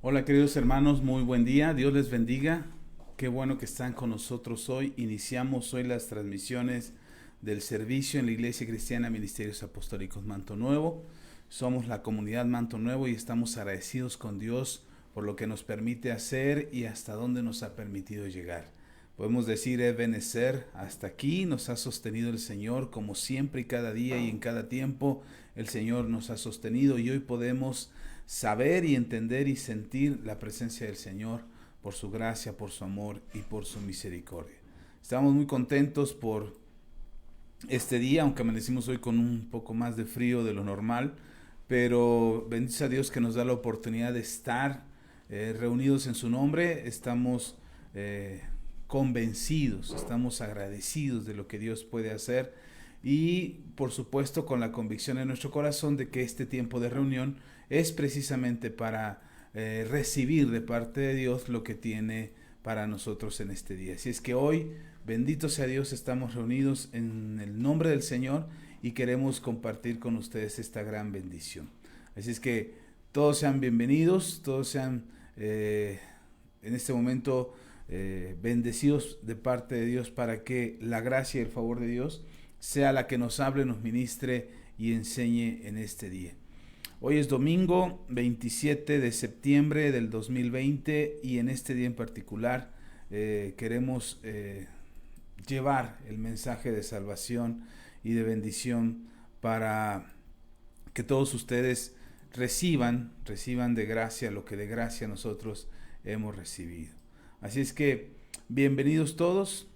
Hola queridos hermanos, muy buen día, Dios les bendiga. Qué bueno que están con nosotros hoy. Iniciamos hoy las transmisiones del servicio en la Iglesia Cristiana Ministerios Apostólicos Manto Nuevo. Somos la comunidad Manto Nuevo y estamos agradecidos con Dios por lo que nos permite hacer y hasta dónde nos ha permitido llegar. Podemos decir, Ebenezer, hasta aquí nos ha sostenido el Señor, como siempre y cada día y en cada tiempo el Señor nos ha sostenido, y hoy podemos saber y entender y sentir la presencia del Señor por su gracia, por su amor y por su misericordia. Estamos muy contentos por este día, aunque amanecimos hoy con un poco más de frío de lo normal, pero bendito sea Dios que nos da la oportunidad de estar reunidos en su nombre. Estamos convencidos, estamos agradecidos de lo que Dios puede hacer y por supuesto con la convicción en nuestro corazón de que este tiempo de reunión es precisamente para recibir de parte de Dios lo que tiene para nosotros en este día. Así es que hoy, bendito sea Dios, estamos reunidos en el nombre del Señor y queremos compartir con ustedes esta gran bendición. Así es que todos sean bienvenidos, todos sean en este momento bendecidos de parte de Dios, para que la gracia y el favor de Dios sea la que nos hable, nos ministre y enseñe en este día. Hoy es domingo 27 de septiembre del 2020 y en este día en particular queremos llevar el mensaje de salvación y de bendición para que todos ustedes reciban de gracia lo que de gracia nosotros hemos recibido. Así es que bienvenidos todos,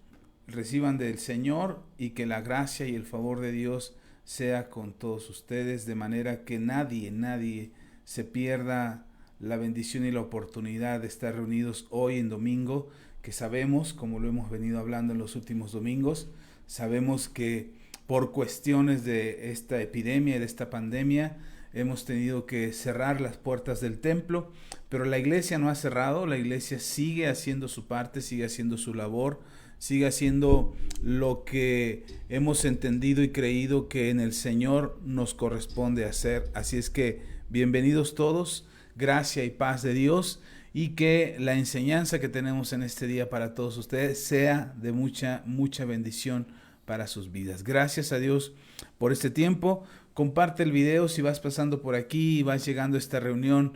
reciban del Señor y que la gracia y el favor de Dios sea con todos ustedes, de manera que nadie se pierda la bendición y la oportunidad de estar reunidos hoy en domingo, que sabemos, como lo hemos venido hablando en los últimos domingos, sabemos que por cuestiones de esta epidemia, de esta pandemia, hemos tenido que cerrar las puertas del templo, pero la iglesia no ha cerrado, la iglesia sigue haciendo su parte, sigue haciendo su labor, sigue haciendo lo que hemos entendido y creído que en el Señor nos corresponde hacer. Así es que bienvenidos todos, gracia y paz de Dios, y que la enseñanza que tenemos en este día para todos ustedes sea de mucha bendición para sus vidas. Gracias a Dios por este tiempo. Comparte el video si vas pasando por aquí y vas llegando a esta reunión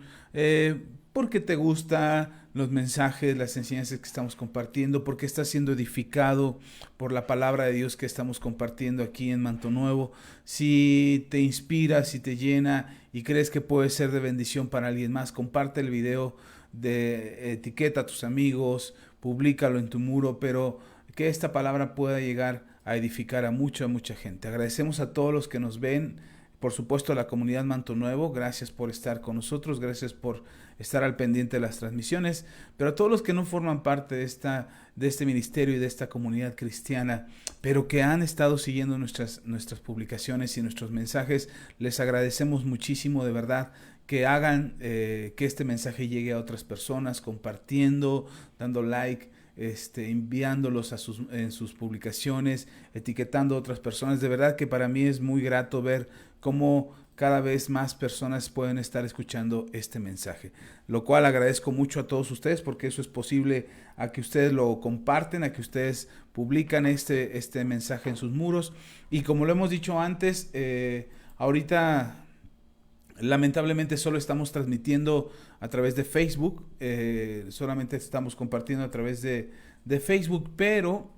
porque te gusta los mensajes, las enseñanzas que estamos compartiendo, porque estás siendo edificado por la palabra de Dios que estamos compartiendo aquí en Manto Nuevo. Si te inspira, si te llena y crees que puede ser de bendición para alguien más, comparte el video, etiqueta a tus amigos, públicalo en tu muro, pero que esta palabra pueda llegar a edificar a mucha gente. Agradecemos a todos los que nos ven, por supuesto a la comunidad Manto Nuevo, gracias por estar con nosotros, gracias por estar al pendiente de las transmisiones, pero a todos los que no forman parte de este ministerio y de esta comunidad cristiana, pero que han estado siguiendo nuestras publicaciones y nuestros mensajes, les agradecemos muchísimo, de verdad, que hagan que este mensaje llegue a otras personas, compartiendo, dando like, enviándolos en sus publicaciones, etiquetando a otras personas. De verdad que para mí es muy grato ver cómo cada vez más personas pueden estar escuchando este mensaje, lo cual agradezco mucho a todos ustedes, porque eso es posible a que ustedes lo comparten, a que ustedes publican este mensaje en sus muros. Y como lo hemos dicho antes, ahorita lamentablemente solo estamos transmitiendo a través de Facebook, solamente estamos compartiendo a través de Facebook, pero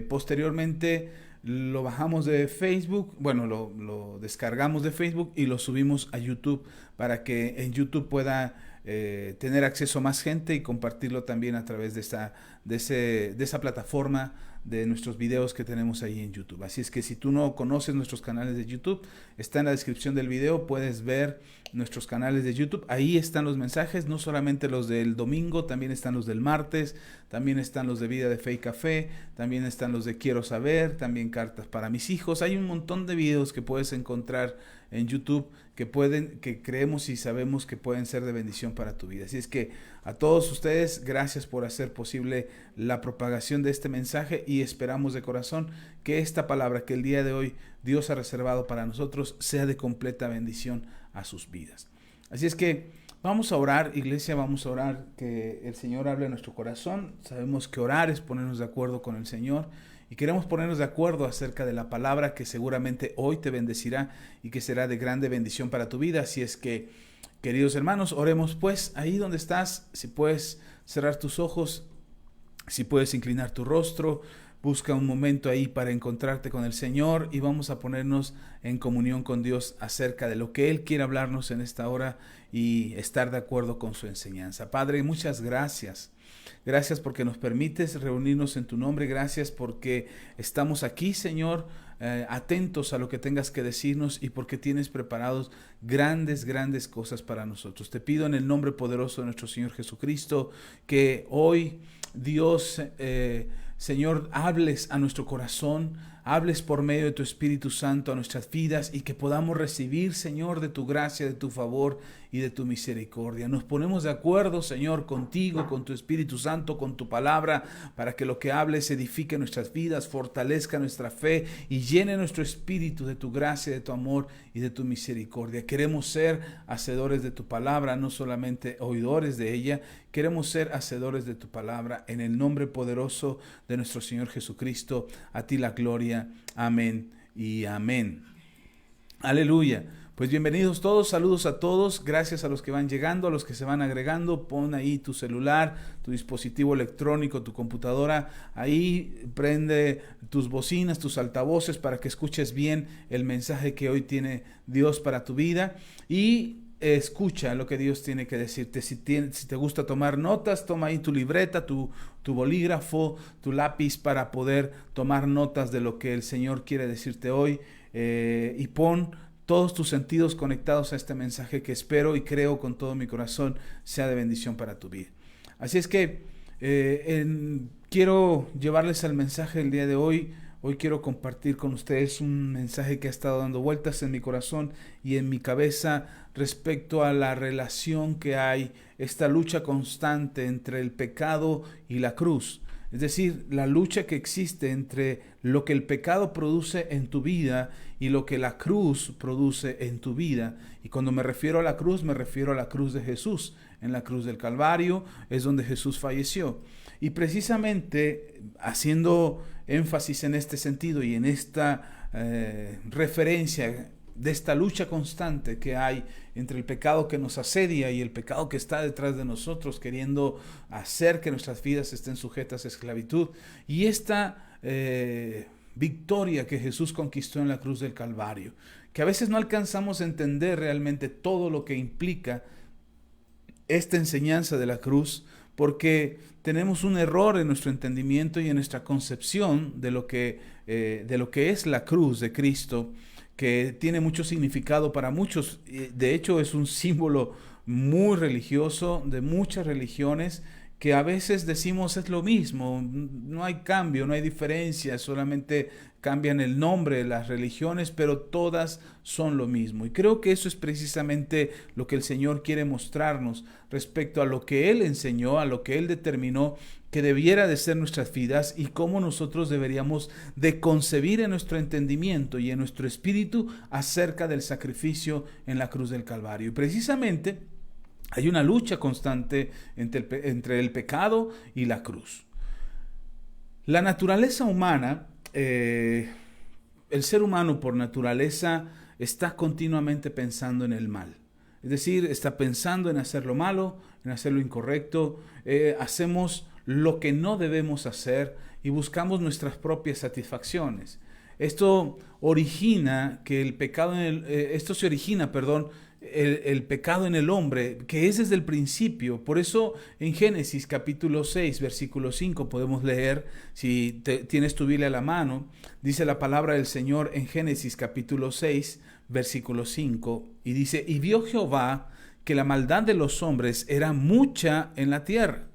posteriormente lo bajamos de Facebook, bueno, lo descargamos de Facebook y lo subimos a YouTube para que en YouTube pueda tener acceso a más gente y compartirlo también a través de esa plataforma de nuestros videos que tenemos ahí en YouTube. Así es que si tú no conoces nuestros canales de YouTube, está en la descripción del video, puedes ver nuestros canales de YouTube. Ahí están los mensajes, no solamente los del domingo, también están los del martes, también están los de Vida de Fe y Café, también están los de Quiero Saber, también Cartas para mis hijos. Hay un montón de videos que puedes encontrar en YouTube que creemos y sabemos que pueden ser de bendición para tu vida. Así es que a todos ustedes, gracias por hacer posible la propagación de este mensaje, y esperamos de corazón que esta palabra que el día de hoy Dios ha reservado para nosotros sea de completa bendición a sus vidas. Así es que Vamos a orar, iglesia, vamos a orar, que el Señor hable a nuestro corazón. Sabemos que orar es ponernos de acuerdo con el Señor y queremos ponernos de acuerdo acerca de la palabra que seguramente hoy te bendecirá y que será de grande bendición para tu vida. Así es que, queridos hermanos, oremos pues ahí donde estás. Si puedes cerrar tus ojos, si puedes inclinar tu rostro, busca un momento ahí para encontrarte con el Señor y vamos a ponernos en comunión con Dios acerca de lo que Él quiere hablarnos en esta hora y estar de acuerdo con su enseñanza. Padre, muchas gracias. Gracias porque nos permites reunirnos en tu nombre. Gracias porque estamos aquí, Señor, atentos a lo que tengas que decirnos y porque tienes preparados grandes cosas para nosotros. Te pido en el nombre poderoso de nuestro Señor Jesucristo que hoy, Dios, Señor, hables a nuestro corazón, hables por medio de tu Espíritu Santo a nuestras vidas y que podamos recibir, Señor, de tu gracia, de tu favor y de tu misericordia. Nos ponemos de acuerdo, Señor, contigo, con tu Espíritu Santo, con tu palabra, para que lo que hables edifique nuestras vidas, fortalezca nuestra fe y llene nuestro espíritu de tu gracia, de tu amor y de tu misericordia. Queremos ser hacedores de tu palabra, no solamente oidores de ella. Queremos ser hacedores de tu palabra en el nombre poderoso de nuestro Señor Jesucristo. A ti la gloria. Amén y amén. Aleluya. Pues bienvenidos todos, saludos a todos, gracias a los que van llegando, a los que se van agregando. Pon ahí tu celular, tu dispositivo electrónico, tu computadora, ahí prende tus bocinas, tus altavoces para que escuches bien el mensaje que hoy tiene Dios para tu vida y escucha lo que Dios tiene que decirte. Si te gusta tomar notas, toma ahí tu libreta, tu bolígrafo, tu lápiz para poder tomar notas de lo que el Señor quiere decirte hoy y pon todos tus sentidos conectados a este mensaje que espero y creo con todo mi corazón sea de bendición para tu vida. Así es que quiero llevarles al mensaje del día de hoy. Hoy quiero compartir con ustedes un mensaje que ha estado dando vueltas en mi corazón y en mi cabeza respecto a la relación que hay, esta lucha constante entre el pecado y la cruz. Es decir, la lucha que existe entre lo que el pecado produce en tu vida y lo que la cruz produce en tu vida. Y cuando me refiero a la cruz, me refiero a la cruz de Jesús. En la cruz del Calvario es donde Jesús falleció. Y precisamente haciendo énfasis en este sentido y en esta referencia de esta lucha constante que hay entre el pecado que nos asedia y el pecado que está detrás de nosotros, queriendo hacer que nuestras vidas estén sujetas a esclavitud, y esta victoria que Jesús conquistó en la cruz del Calvario, que a veces no alcanzamos a entender realmente todo lo que implica esta enseñanza de la cruz, porque tenemos un error en nuestro entendimiento y en nuestra concepción de lo que es la cruz de Cristo, que tiene mucho significado para muchos. De hecho, es un símbolo muy religioso de muchas religiones que a veces decimos es lo mismo, no hay cambio, no hay diferencia, solamente cambian el nombre de las religiones, pero todas son lo mismo. Y creo que eso es precisamente lo que el Señor quiere mostrarnos respecto a lo que Él enseñó, a lo que Él determinó que debiera de ser nuestras vidas y cómo nosotros deberíamos de concebir en nuestro entendimiento y en nuestro espíritu acerca del sacrificio en la cruz del Calvario. Y precisamente hay una lucha constante entre el pecado y la cruz. La naturaleza humana, el ser humano por naturaleza está continuamente pensando en el mal. Es decir, está pensando en hacer lo malo, en hacer lo incorrecto. Hacemos lo que no debemos hacer y buscamos nuestras propias satisfacciones. Esto origina que el pecado el pecado en el hombre, que es desde el principio. Por eso en Génesis capítulo 6, versículo 5 podemos leer, si tienes tu Biblia a la mano, dice la palabra del Señor en Génesis capítulo 6, versículo 5, y dice: y vio Jehová que la maldad de los hombres era mucha en la tierra,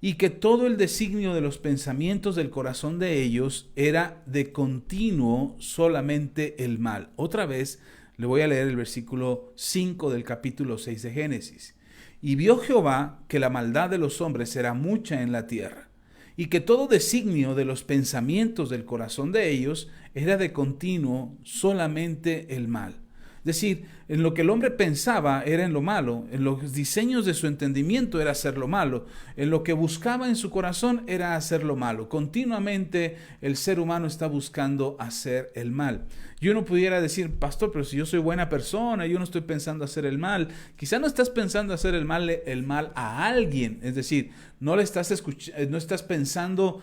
y que todo el designio de los pensamientos del corazón de ellos era de continuo solamente el mal. Otra vez le voy a leer el versículo 5 del capítulo 6 de Génesis. Y vio Jehová que la maldad de los hombres era mucha en la tierra, y que todo designio de los pensamientos del corazón de ellos era de continuo solamente el mal. decir, en lo que el hombre pensaba era en lo malo, en los diseños de su entendimiento era hacer lo malo, en lo que buscaba en su corazón era hacer lo malo. Continuamente el ser humano está buscando hacer el mal. Y uno pudiera decir, pastor, pero si yo soy buena persona, yo no estoy pensando hacer el mal. Quizá no estás pensando hacer el mal a alguien, es decir, no estás pensando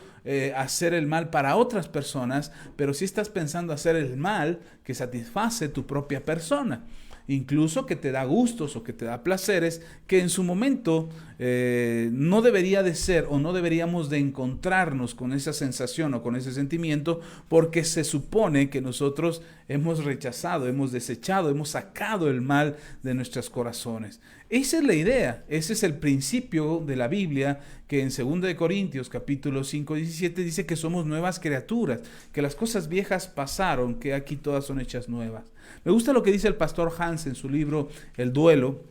hacer el mal para otras personas, pero sí estás pensando hacer el mal que satisface tu propia persona. Incluso que te da gustos o que te da placeres que en su momento no debería de ser, o no deberíamos de encontrarnos con esa sensación o con ese sentimiento, porque se supone que nosotros hemos rechazado, hemos desechado, hemos sacado el mal de nuestros corazones. Esa es la idea, ese es el principio de la Biblia, que en 2 Corintios capítulo 5, 17 dice que somos nuevas criaturas, que las cosas viejas pasaron, que aquí todas son hechas nuevas. Me gusta lo que dice el pastor Hans en su libro El Duelo,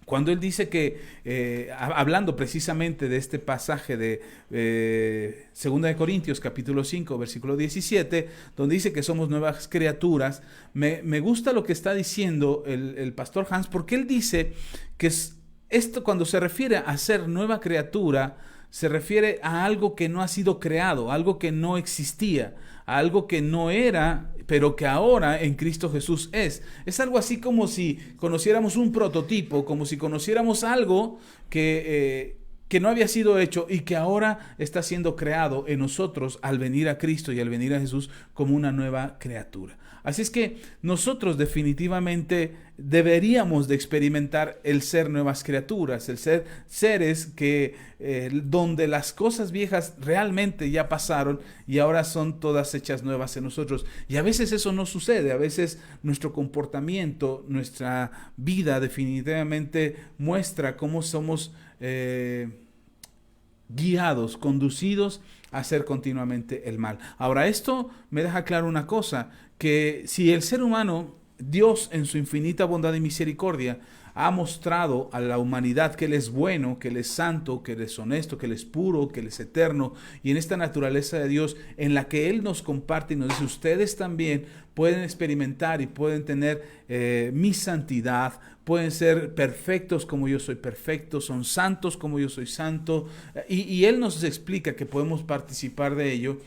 cuando él dice que, hablando precisamente de este pasaje de 2 Corintios capítulo 5, versículo 17, donde dice que somos nuevas criaturas, me gusta lo que está diciendo el pastor Hans, porque él dice que esto, cuando se refiere a ser nueva criatura, se refiere a algo que no ha sido creado, algo que no existía, algo que no era, pero que ahora en Cristo Jesús es. Es algo así como si conociéramos un prototipo, como si conociéramos algo que no había sido hecho y que ahora está siendo creado en nosotros al venir a Cristo y al venir a Jesús como una nueva criatura. Así es que nosotros definitivamente deberíamos de experimentar el ser nuevas criaturas, el ser seres que donde las cosas viejas realmente ya pasaron y ahora son todas hechas nuevas en nosotros. Y a veces eso no sucede, a veces nuestro comportamiento, nuestra vida definitivamente muestra cómo somos guiados, conducidos a hacer continuamente el mal. Ahora, esto me deja claro una cosa, que si el ser humano, Dios en su infinita bondad y misericordia, ha mostrado a la humanidad que Él es bueno, que Él es santo, que Él es honesto, que Él es puro, que Él es eterno, y en esta naturaleza de Dios en la que Él nos comparte y nos dice, ustedes también pueden experimentar y pueden tener mi santidad, pueden ser perfectos como yo soy perfecto, son santos como yo soy santo, y Él nos explica que podemos participar de ello.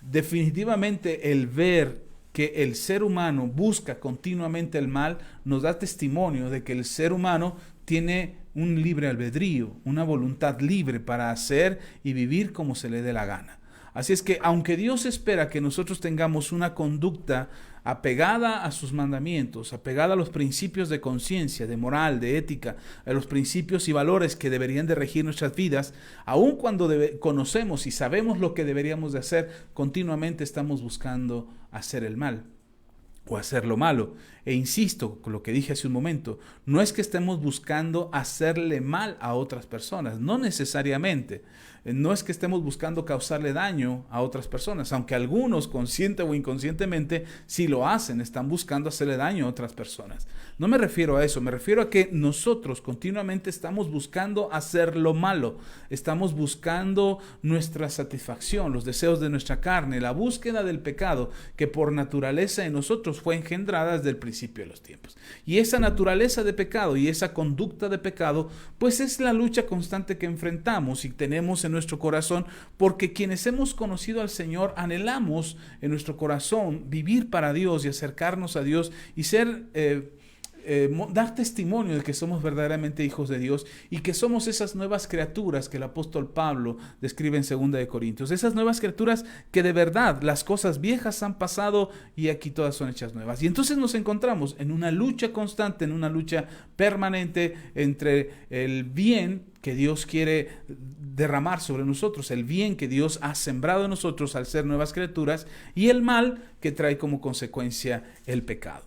Definitivamente el ver que el ser humano busca continuamente el mal nos da testimonio de que el ser humano tiene un libre albedrío, una voluntad libre para hacer y vivir como se le dé la gana. Así es que aunque Dios espera que nosotros tengamos una conducta apegada a sus mandamientos, apegada a los principios de conciencia, de moral, de ética, a los principios y valores que deberían de regir nuestras vidas, aun cuando conocemos y sabemos lo que deberíamos de hacer, continuamente estamos buscando hacer el mal o hacer lo malo. E insisto con lo que dije hace un momento, no es que estemos buscando hacerle mal a otras personas, no necesariamente. No es que estemos buscando causarle daño a otras personas, aunque algunos consciente o inconscientemente sí lo hacen, están buscando hacerle daño a otras personas. No me refiero a eso, me refiero a que nosotros continuamente estamos buscando hacer lo malo, estamos buscando nuestra satisfacción, los deseos de nuestra carne, la búsqueda del pecado que por naturaleza en nosotros fue engendrada desde el principio de los tiempos. Y esa naturaleza de pecado y esa conducta de pecado, pues es la lucha constante que enfrentamos y tenemos en nuestro corazón, porque quienes hemos conocido al Señor anhelamos en nuestro corazón vivir para Dios y acercarnos a Dios y ser dar testimonio de que somos verdaderamente hijos de Dios y que somos esas nuevas criaturas que el apóstol Pablo describe en 2 Corintios, esas nuevas criaturas que de verdad las cosas viejas han pasado y aquí todas son hechas nuevas. Y entonces nos encontramos en una lucha constante, en una lucha permanente entre el bien que Dios quiere derramar sobre nosotros, el bien que Dios ha sembrado en nosotros al ser nuevas criaturas y el mal que trae como consecuencia el pecado.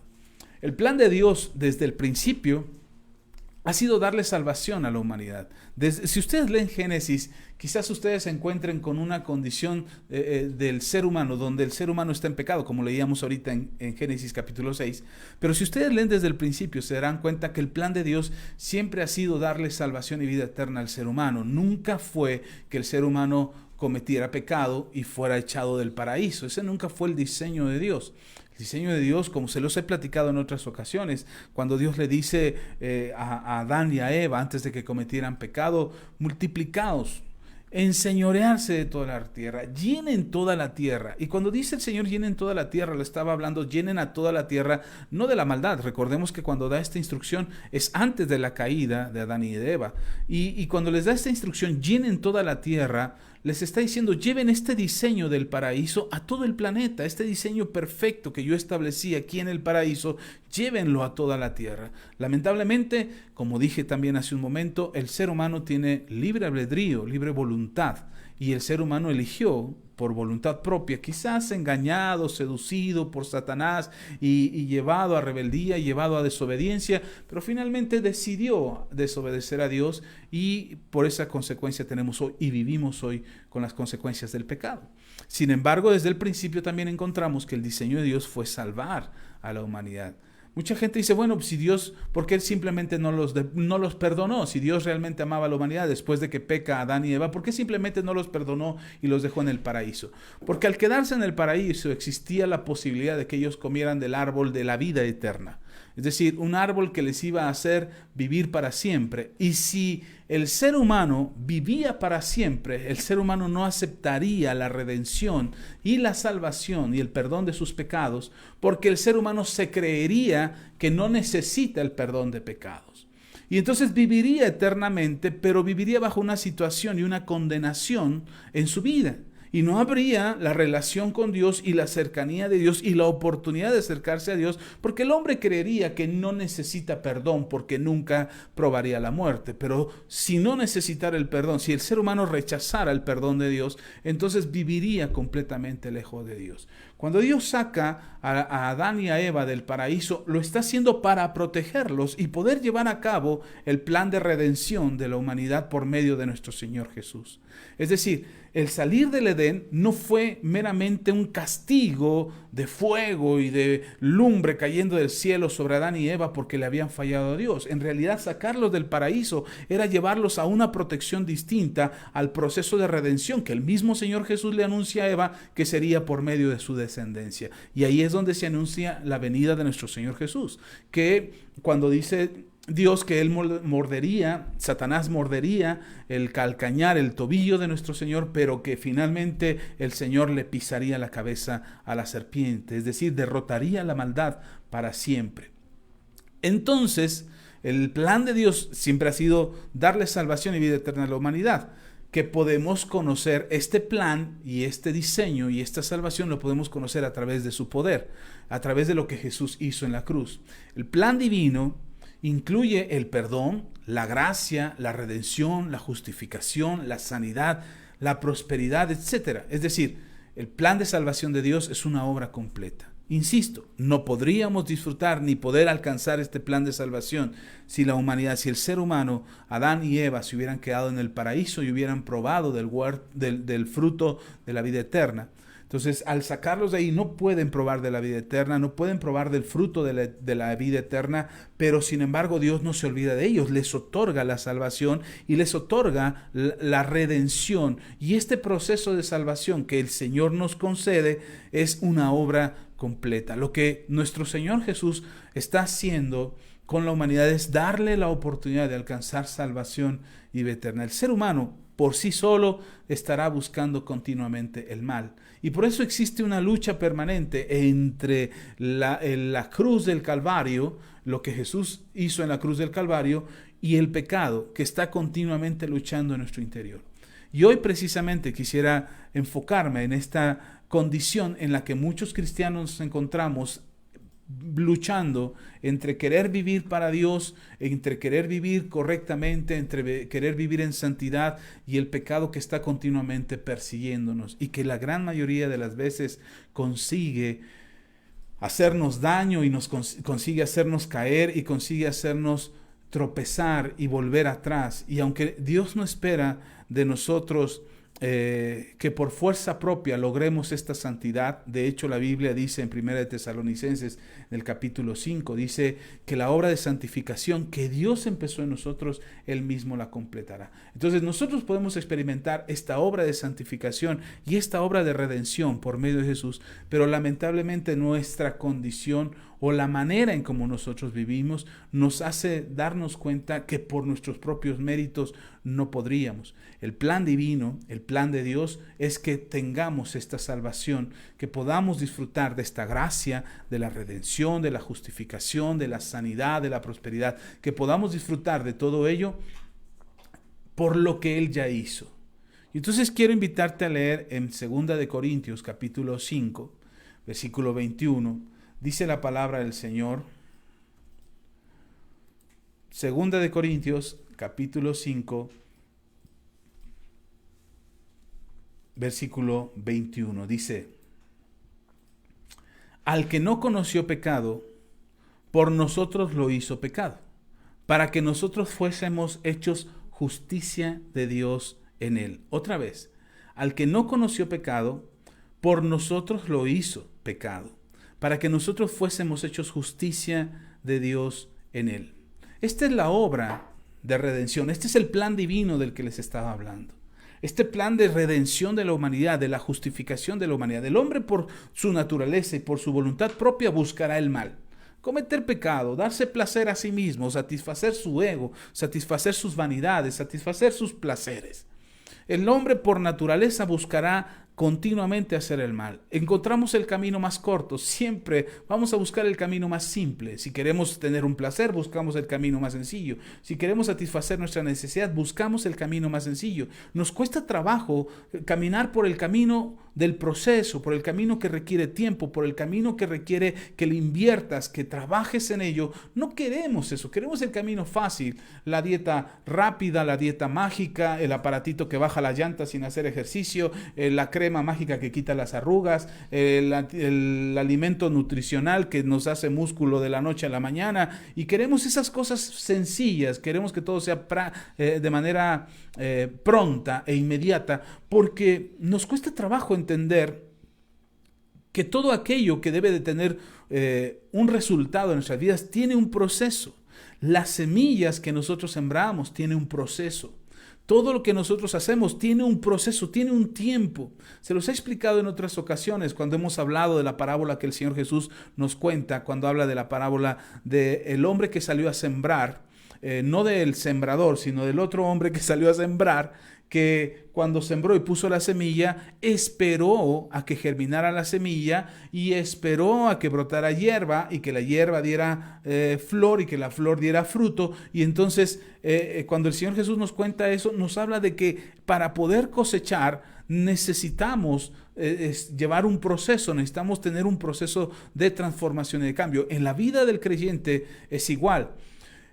El plan de Dios desde el principio ha sido darle salvación a la humanidad. Si ustedes leen Génesis, quizás ustedes se encuentren con una condición del ser humano, donde el ser humano está en pecado, como leíamos ahorita en Génesis capítulo 6. Pero si ustedes leen desde el principio, se darán cuenta que el plan de Dios siempre ha sido darle salvación y vida eterna al ser humano. Nunca fue que el ser humano cometiera pecado y fuera echado del paraíso. Ese nunca fue el diseño de Dios. El diseño de Dios, como se los he platicado en otras ocasiones, cuando Dios le dice a Adán y a Eva antes de que cometieran pecado, multiplicaos, enseñorearse de toda la tierra, llenen toda la tierra. Y cuando dice el Señor llenen toda la tierra, lo estaba hablando, llenen a toda la tierra, no de la maldad. Recordemos que cuando da esta instrucción es antes de la caída de Adán y de Eva. Y cuando les da esta instrucción, llenen toda la tierra, les está diciendo, lleven este diseño del paraíso a todo el planeta, este diseño perfecto que yo establecí aquí en el paraíso, llévenlo a toda la tierra. Lamentablemente, como dije también hace un momento, el ser humano tiene libre albedrío, libre voluntad, y el ser humano eligió por voluntad propia, quizás engañado, seducido por Satanás y llevado a rebeldía, llevado a desobediencia, pero finalmente decidió desobedecer a Dios y por esa consecuencia tenemos hoy y vivimos hoy con las consecuencias del pecado. Sin embargo, desde el principio también encontramos que el diseño de Dios fue salvar a la humanidad. Mucha gente dice, bueno, si Dios, ¿por qué Él simplemente no los perdonó? Si Dios realmente amaba a la humanidad después de que peca Adán y Eva, ¿por qué simplemente no los perdonó y los dejó en el paraíso? Porque al quedarse en el paraíso existía la posibilidad de que ellos comieran del árbol de la vida eterna. Es decir, un árbol que les iba a hacer vivir para siempre. Y si el ser humano vivía para siempre, el ser humano no aceptaría la redención y la salvación y el perdón de sus pecados, porque el ser humano se creería que no necesita el perdón de pecados. Y entonces viviría eternamente, pero viviría bajo una situación y una condenación en su vida. Y no habría la relación con Dios y la cercanía de Dios y la oportunidad de acercarse a Dios, porque el hombre creería que no necesita perdón porque nunca probaría la muerte. Pero si no necesitara el perdón, si el ser humano rechazara el perdón de Dios, entonces viviría completamente lejos de Dios. Cuando Dios saca a Adán y a Eva del paraíso, lo está haciendo para protegerlos y poder llevar a cabo el plan de redención de la humanidad por medio de nuestro Señor Jesús. Es decir, el salir del Edén no fue meramente un castigo de fuego y de lumbre cayendo del cielo sobre Adán y Eva porque le habían fallado a Dios. En realidad, sacarlos del paraíso era llevarlos a una protección distinta al proceso de redención que el mismo Señor Jesús le anuncia a Eva que sería por medio de su descendencia. Y ahí es donde se anuncia la venida de nuestro Señor Jesús, que cuando dice Dios que él Satanás mordería el calcañar, el tobillo de nuestro Señor, pero que finalmente el Señor le pisaría la cabeza a la serpiente, es decir, derrotaría la maldad para siempre. Entonces, el plan de Dios siempre ha sido darle salvación y vida eterna a la humanidad. Que podemos conocer este plan y este diseño y esta salvación lo podemos conocer a través de su poder, a través de lo que Jesús hizo en la cruz. El plan divino incluye el perdón, la gracia, la redención, la justificación, la sanidad, la prosperidad, etc. Es decir, el plan de salvación de Dios es una obra completa. Insisto, no podríamos disfrutar ni poder alcanzar este plan de salvación si la humanidad, si el ser humano, Adán y Eva, se hubieran quedado en el paraíso y hubieran probado del fruto de la vida eterna. Entonces, al sacarlos de ahí, no pueden probar de la vida eterna, no pueden probar del fruto de la vida eterna, pero sin embargo Dios no se olvida de ellos, les otorga la salvación y les otorga la redención. Y este proceso de salvación que el Señor nos concede es una obra completa. Lo que nuestro Señor Jesús está haciendo con la humanidad es darle la oportunidad de alcanzar salvación y vida eterna. El ser humano por sí solo estará buscando continuamente el mal. Y por eso existe una lucha permanente entre la cruz del Calvario, lo que Jesús hizo en la cruz del Calvario, y el pecado que está continuamente luchando en nuestro interior. Y hoy precisamente quisiera enfocarme en esta condición en la que muchos cristianos nos encontramos luchando entre querer vivir para Dios, entre querer vivir correctamente, entre querer vivir en santidad y el pecado que está continuamente persiguiéndonos y que la gran mayoría de las veces consigue hacernos daño y consigue hacernos caer y consigue hacernos tropezar y volver atrás. Y aunque Dios no espera de nosotros que por fuerza propia logremos esta santidad. De hecho, la Biblia dice en 1 de Tesalonicenses, en el capítulo 5, dice que la obra de santificación que Dios empezó en nosotros, Él mismo la completará. Entonces nosotros podemos experimentar esta obra de santificación y esta obra de redención por medio de Jesús, pero lamentablemente nuestra condición o la manera en cómo nosotros vivimos nos hace darnos cuenta que por nuestros propios méritos no podríamos. El plan divino, el plan de Dios es que tengamos esta salvación, que podamos disfrutar de esta gracia, de la redención, de la justificación, de la sanidad, de la prosperidad, que podamos disfrutar de todo ello por lo que Él ya hizo. Y entonces quiero invitarte a leer en 2 de Corintios capítulo 5, versículo 21, dice la palabra del Señor. 2 de Corintios capítulo 5, versículo 21, dice: al que no conoció pecado, por nosotros lo hizo pecado, para que nosotros fuésemos hechos justicia de Dios en él. Otra vez, al que no conoció pecado, por nosotros lo hizo pecado, para que nosotros fuésemos hechos justicia de Dios en él. Esta es la obra de redención, este es el plan divino del que les estaba hablando. Este plan de redención de la humanidad, de la justificación de la humanidad. El hombre por su naturaleza y por su voluntad propia buscará el mal. Cometer pecado, darse placer a sí mismo, satisfacer su ego, satisfacer sus vanidades, satisfacer sus placeres. El hombre por naturaleza buscará continuamente hacer el mal. Encontramos el camino más corto, siempre vamos a buscar el camino más simple. Si queremos tener un placer, buscamos el camino más sencillo. Si queremos satisfacer nuestra necesidad, buscamos el camino más sencillo. Nos cuesta trabajo caminar por el camino del proceso, por el camino que requiere tiempo, por el camino que requiere que le inviertas, que trabajes en ello. No queremos eso, queremos el camino fácil, la dieta rápida, la dieta mágica, el aparatito que baja la llanta sin hacer ejercicio, la crema mágica que quita las arrugas, el alimento nutricional que nos hace músculo de la noche a la mañana, y queremos esas cosas sencillas, queremos que todo sea de manera pronta e inmediata, porque nos cuesta trabajo entender que todo aquello que debe de tener un resultado en nuestras vidas tiene un proceso. Las semillas que nosotros sembramos tienen un proceso. Todo lo que nosotros hacemos tiene un proceso, tiene un tiempo. Se los he explicado en otras ocasiones cuando hemos hablado de la parábola que el Señor Jesús nos cuenta, cuando habla de la parábola del hombre que salió a sembrar, no del sembrador, sino del otro hombre que salió a sembrar, que cuando sembró y puso la semilla, esperó a que germinara la semilla y esperó a que brotara hierba y que la hierba diera flor y que la flor diera fruto. Y entonces cuando el Señor Jesús nos cuenta eso, nos habla de que para poder cosechar necesitamos llevar un proceso, necesitamos tener un proceso de transformación y de cambio. En la vida del creyente es igual.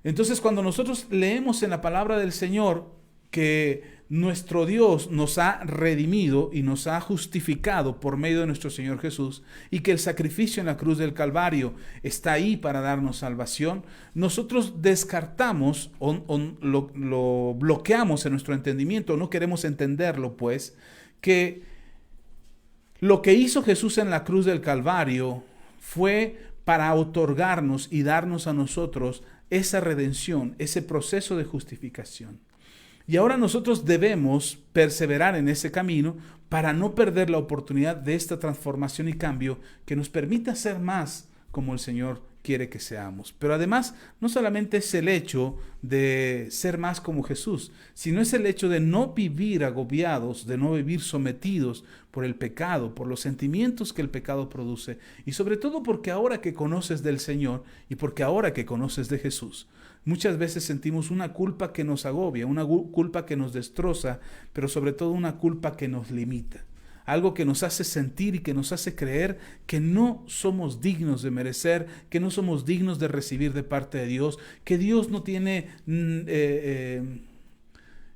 Entonces cuando nosotros leemos en la palabra del Señor que nuestro Dios nos ha redimido y nos ha justificado por medio de nuestro Señor Jesús, y que el sacrificio en la cruz del Calvario está ahí para darnos salvación, nosotros descartamos o lo bloqueamos en nuestro entendimiento, no queremos entenderlo, pues, que lo que hizo Jesús en la cruz del Calvario fue para otorgarnos y darnos a nosotros esa redención, ese proceso de justificación. Y ahora nosotros debemos perseverar en ese camino para no perder la oportunidad de esta transformación y cambio que nos permita ser más como el Señor quiere que seamos. Pero además, no solamente es el hecho de ser más como Jesús, sino es el hecho de no vivir agobiados, de no vivir sometidos por el pecado, por los sentimientos que el pecado produce, y sobre todo porque ahora que conoces del Señor y porque ahora que conoces de Jesús, muchas veces sentimos una culpa que nos agobia, una culpa que nos destroza, pero sobre todo una culpa que nos limita. Algo que nos hace sentir y que nos hace creer que no somos dignos de merecer, que no somos dignos de recibir de parte de Dios, que Dios no tiene,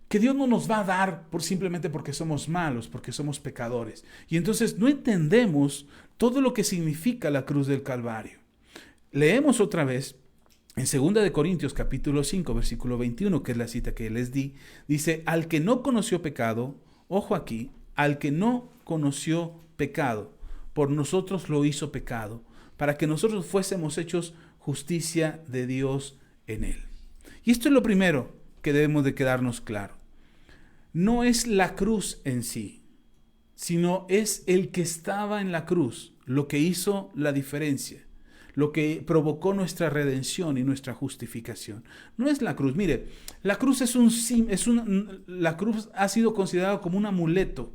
que Dios no nos va a dar simplemente porque somos malos, porque somos pecadores. Y entonces no entendemos todo lo que significa la cruz del Calvario. Leemos otra vez en 2 de Corintios capítulo 5, versículo 21, que es la cita que les di, dice: al que no conoció pecado, ojo aquí, al que no conoció pecado, por nosotros lo hizo pecado, para que nosotros fuésemos hechos justicia de Dios en él. Y esto es lo primero que debemos de quedarnos claro. No es la cruz en sí, sino es el que estaba en la cruz, lo que hizo la diferencia, lo que provocó nuestra redención y nuestra justificación. No es la cruz. Mire, la cruz la cruz ha sido considerada como un amuleto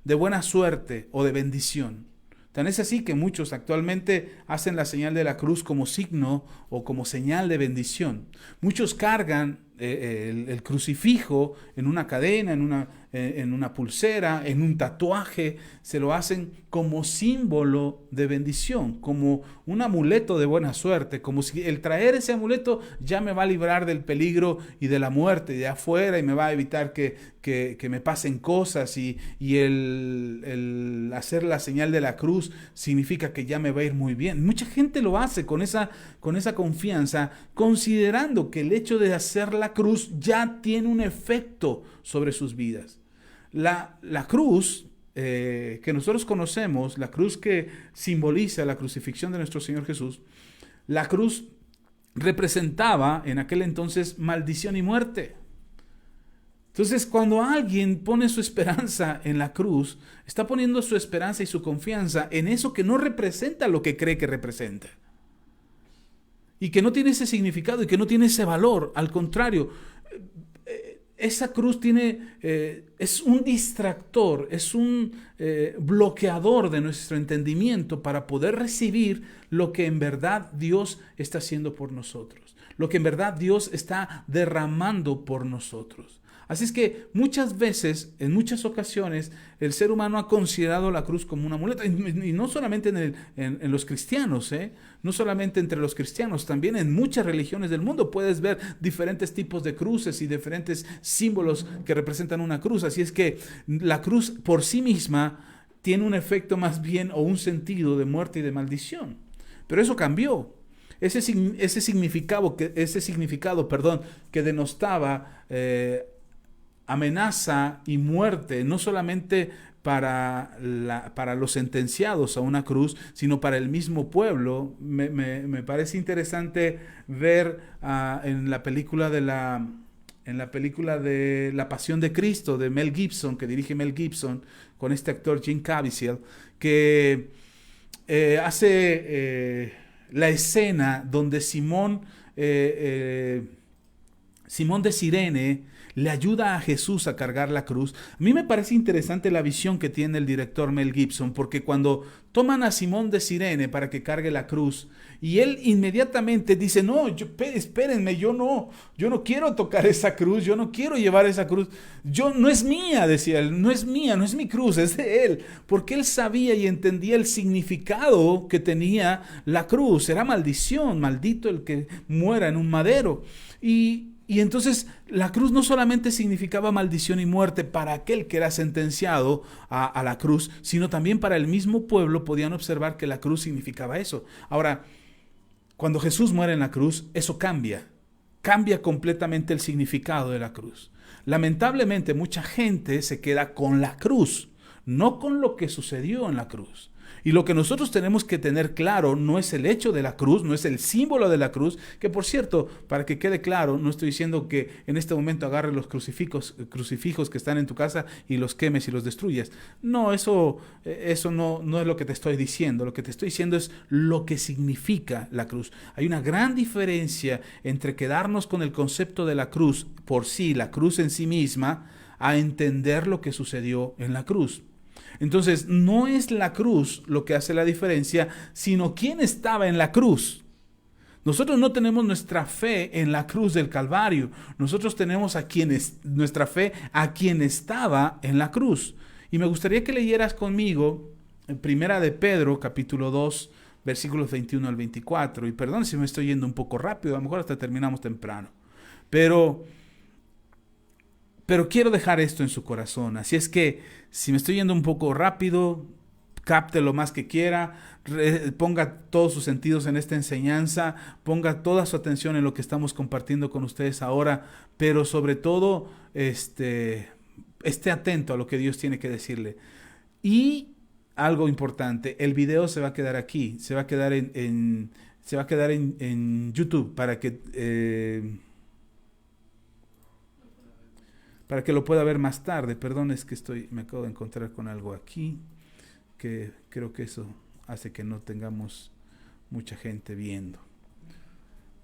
de buena suerte o de bendición. Tan es así que muchos actualmente hacen la señal de la cruz como signo o como señal de bendición. Muchos cargan el crucifijo en una cadena, en una pulsera, en un tatuaje. Se lo hacen como símbolo de bendición, como un amuleto de buena suerte, como si el traer ese amuleto ya me va a librar del peligro y de la muerte de afuera y me va a evitar que me pasen cosas, y el hacer la señal de la cruz significa que ya me va a ir muy bien. Mucha gente lo hace con esa confianza, considerando que el hecho de hacer la cruz ya tiene un efecto sobre sus vidas. La cruz que nosotros conocemos, la cruz que simboliza la crucifixión de nuestro Señor Jesús, la cruz representaba en aquel entonces maldición y muerte. Entonces, cuando alguien pone su esperanza en la cruz, está poniendo su esperanza y su confianza en eso que no representa lo que cree que representa. Y que no tiene ese significado y que no tiene ese valor. Al contrario, esa cruz es un distractor, es un bloqueador de nuestro entendimiento para poder recibir lo que en verdad Dios está haciendo por nosotros, lo que en verdad Dios está derramando por nosotros. Así es que muchas veces, en muchas ocasiones, el ser humano ha considerado la cruz como un amuleto. Y no solamente en los cristianos, no solamente entre los cristianos, también en muchas religiones del mundo puedes ver diferentes tipos de cruces y diferentes símbolos que representan una cruz. Así es que la cruz por sí misma tiene un efecto más bien o un sentido de muerte y de maldición. Pero eso cambió. Ese significado que denostaba amenaza y muerte, no solamente para los sentenciados a una cruz, sino para el mismo pueblo. Me parece interesante ver en la película de La Pasión de Cristo de Mel Gibson, que dirige Mel Gibson, con este actor Jim Caviezel, que hace la escena donde Simón de Cirene le ayuda a Jesús a cargar la cruz. A mí me parece interesante la visión que tiene el director Mel Gibson, porque cuando toman a Simón de Cirene para que cargue la cruz, y él inmediatamente dice, no, espérenme, yo no quiero tocar esa cruz, yo no quiero llevar esa cruz, no es mía, decía él, no es mía, no es mi cruz, es de él, porque él sabía y entendía el significado que tenía la cruz. Era maldición, maldito el que muera en un madero. Y entonces la cruz no solamente significaba maldición y muerte para aquel que era sentenciado a la cruz, sino también para el mismo pueblo podían observar que la cruz significaba eso. Ahora, cuando Jesús muere en la cruz, eso cambia completamente el significado de la cruz. Lamentablemente mucha gente se queda con la cruz, no con lo que sucedió en la cruz. Y lo que nosotros tenemos que tener claro no es el hecho de la cruz, no es el símbolo de la cruz, que por cierto, para que quede claro, no estoy diciendo que en este momento agarres los crucifijos que están en tu casa y los quemes y los destruyas. No, eso no es lo que te estoy diciendo. Lo que te estoy diciendo es lo que significa la cruz. Hay una gran diferencia entre quedarnos con el concepto de la cruz por sí, la cruz en sí misma, a entender lo que sucedió en la cruz. Entonces, no es la cruz lo que hace la diferencia, sino quién estaba en la cruz. Nosotros no tenemos nuestra fe en la cruz del Calvario. Nosotros tenemos nuestra fe a quien estaba en la cruz. Y me gustaría que leyeras conmigo en Primera de Pedro, capítulo 2, versículos 21 al 24. Y perdón si me estoy yendo un poco rápido, a lo mejor hasta terminamos temprano. Pero quiero dejar esto en su corazón. Así es que si me estoy yendo un poco rápido, capte lo más que quiera, ponga todos sus sentidos en esta enseñanza, ponga toda su atención en lo que estamos compartiendo con ustedes ahora, pero sobre todo esté atento a lo que Dios tiene que decirle. Y algo importante, el video se va a quedar aquí, se va a quedar en YouTube para que lo pueda ver más tarde. Perdón, es que me acabo de encontrar con algo aquí, que creo que eso hace que no tengamos mucha gente viendo.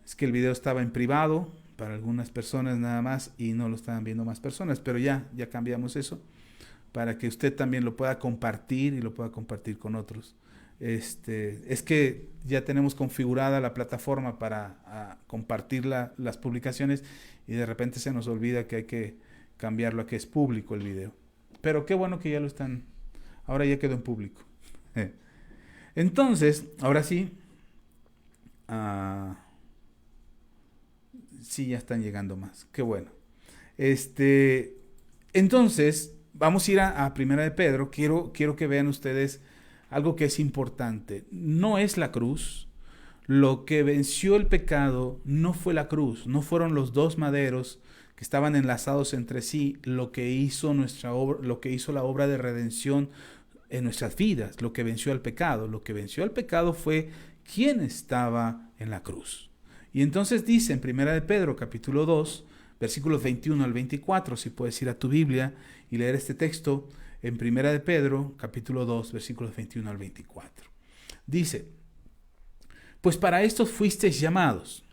Es que el video estaba en privado para algunas personas nada más y no lo estaban viendo más personas, pero ya cambiamos eso para que usted también lo pueda compartir y lo pueda compartir con otros. Es que ya tenemos configurada la plataforma para compartir las publicaciones y de repente se nos olvida que hay que cambiarlo a que es público el video. Pero qué bueno que ya lo están, ahora ya quedó en público. Entonces, ahora sí, sí, ya están llegando más. Qué bueno. Entonces, vamos a ir a Primera de Pedro. Quiero que vean ustedes algo que es importante. No es la cruz. Lo que venció el pecado no fue la cruz. No fueron los dos maderos que estaban enlazados entre sí lo que hizo lo que hizo la obra de redención en nuestras vidas, lo que venció al pecado. Lo que venció al pecado fue quien estaba en la cruz. Y entonces dice en Primera de Pedro, capítulo 2, versículos 21 al 24, si puedes ir a tu Biblia y leer este texto, en Primera de Pedro, capítulo 2, versículos 21 al 24. Dice, pues para esto fuisteis llamados,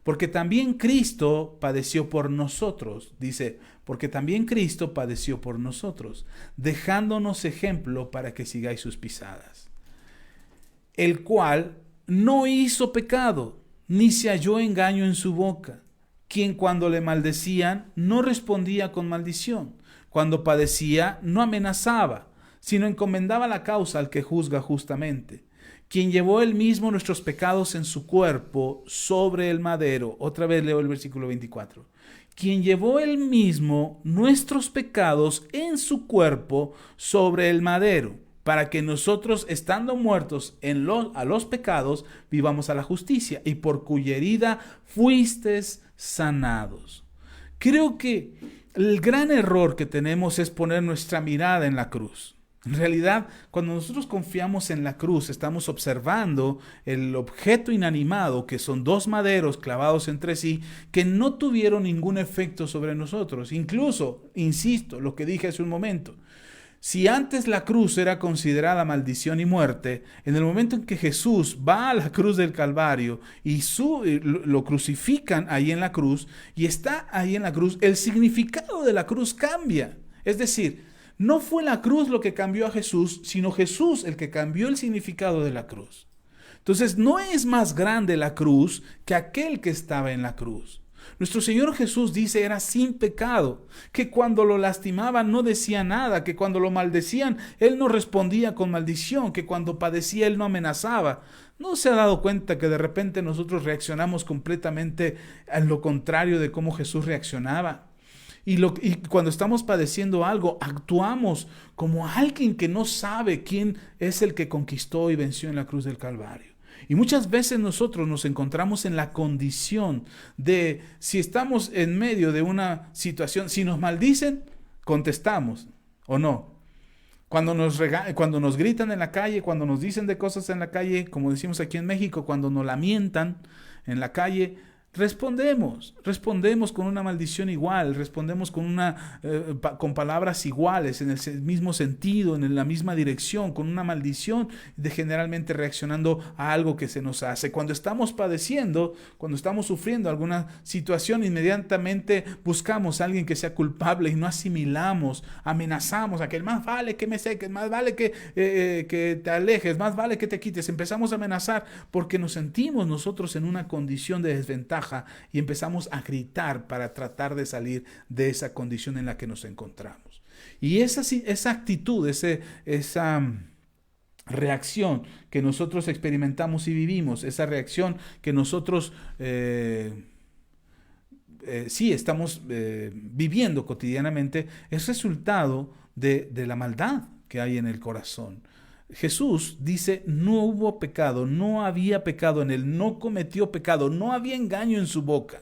porque también Cristo padeció por nosotros, dice, porque también Cristo padeció por nosotros, dejándonos ejemplo para que sigáis sus pisadas. El cual no hizo pecado, ni se halló engaño en su boca, quien cuando le maldecían no respondía con maldición, cuando padecía no amenazaba, sino encomendaba la causa al que juzga justamente, quien llevó él mismo nuestros pecados en su cuerpo sobre el madero. Otra vez leo el versículo 24. Quien llevó él mismo nuestros pecados en su cuerpo sobre el madero, para que nosotros, estando muertos a los pecados, vivamos a la justicia, y por cuya herida fuistes sanados. Creo que el gran error que tenemos es poner nuestra mirada en la cruz. En realidad, cuando nosotros confiamos en la cruz, estamos observando el objeto inanimado, que son dos maderos clavados entre sí, que no tuvieron ningún efecto sobre nosotros. Incluso, insisto, lo que dije hace un momento, si antes la cruz era considerada maldición y muerte, en el momento en que Jesús va a la cruz del Calvario y lo crucifican ahí en la cruz y está ahí en la cruz, el significado de la cruz cambia. Es decir, no fue la cruz lo que cambió a Jesús, sino Jesús el que cambió el significado de la cruz. Entonces, no es más grande la cruz que aquel que estaba en la cruz. Nuestro Señor Jesús dice era sin pecado, que cuando lo lastimaban no decía nada, que cuando lo maldecían Él no respondía con maldición, que cuando padecía Él no amenazaba. ¿No se ha dado cuenta que de repente nosotros reaccionamos completamente a lo contrario de cómo Jesús reaccionaba? Y cuando estamos padeciendo algo, actuamos como alguien que no sabe quién es el que conquistó y venció en la cruz del Calvario. Y muchas veces nosotros nos encontramos en la condición de, si estamos en medio de una situación, si nos maldicen, contestamos, ¿o no? Cuando nos gritan en la calle, cuando nos dicen de cosas en la calle, como decimos aquí en México, cuando nos lamentan en la calle, respondemos con una maldición igual, respondemos con palabras iguales, en el mismo sentido, en la misma dirección, con una maldición, generalmente reaccionando a algo que se nos hace. Cuando estamos padeciendo, cuando estamos sufriendo alguna situación, inmediatamente buscamos a alguien que sea culpable y no asimilamos, amenazamos a que más vale que me seques, más vale que te alejes, más vale que te quites. Empezamos a amenazar porque nos sentimos nosotros en una condición de desventaja y empezamos a gritar para tratar de salir de esa condición en la que nos encontramos. Y esa actitud, esa reacción que nosotros experimentamos y vivimos, esa reacción que nosotros estamos viviendo cotidianamente, es resultado de la maldad que hay en el corazón. Jesús dice, no hubo pecado, no había pecado en él, no cometió pecado, no había engaño en su boca.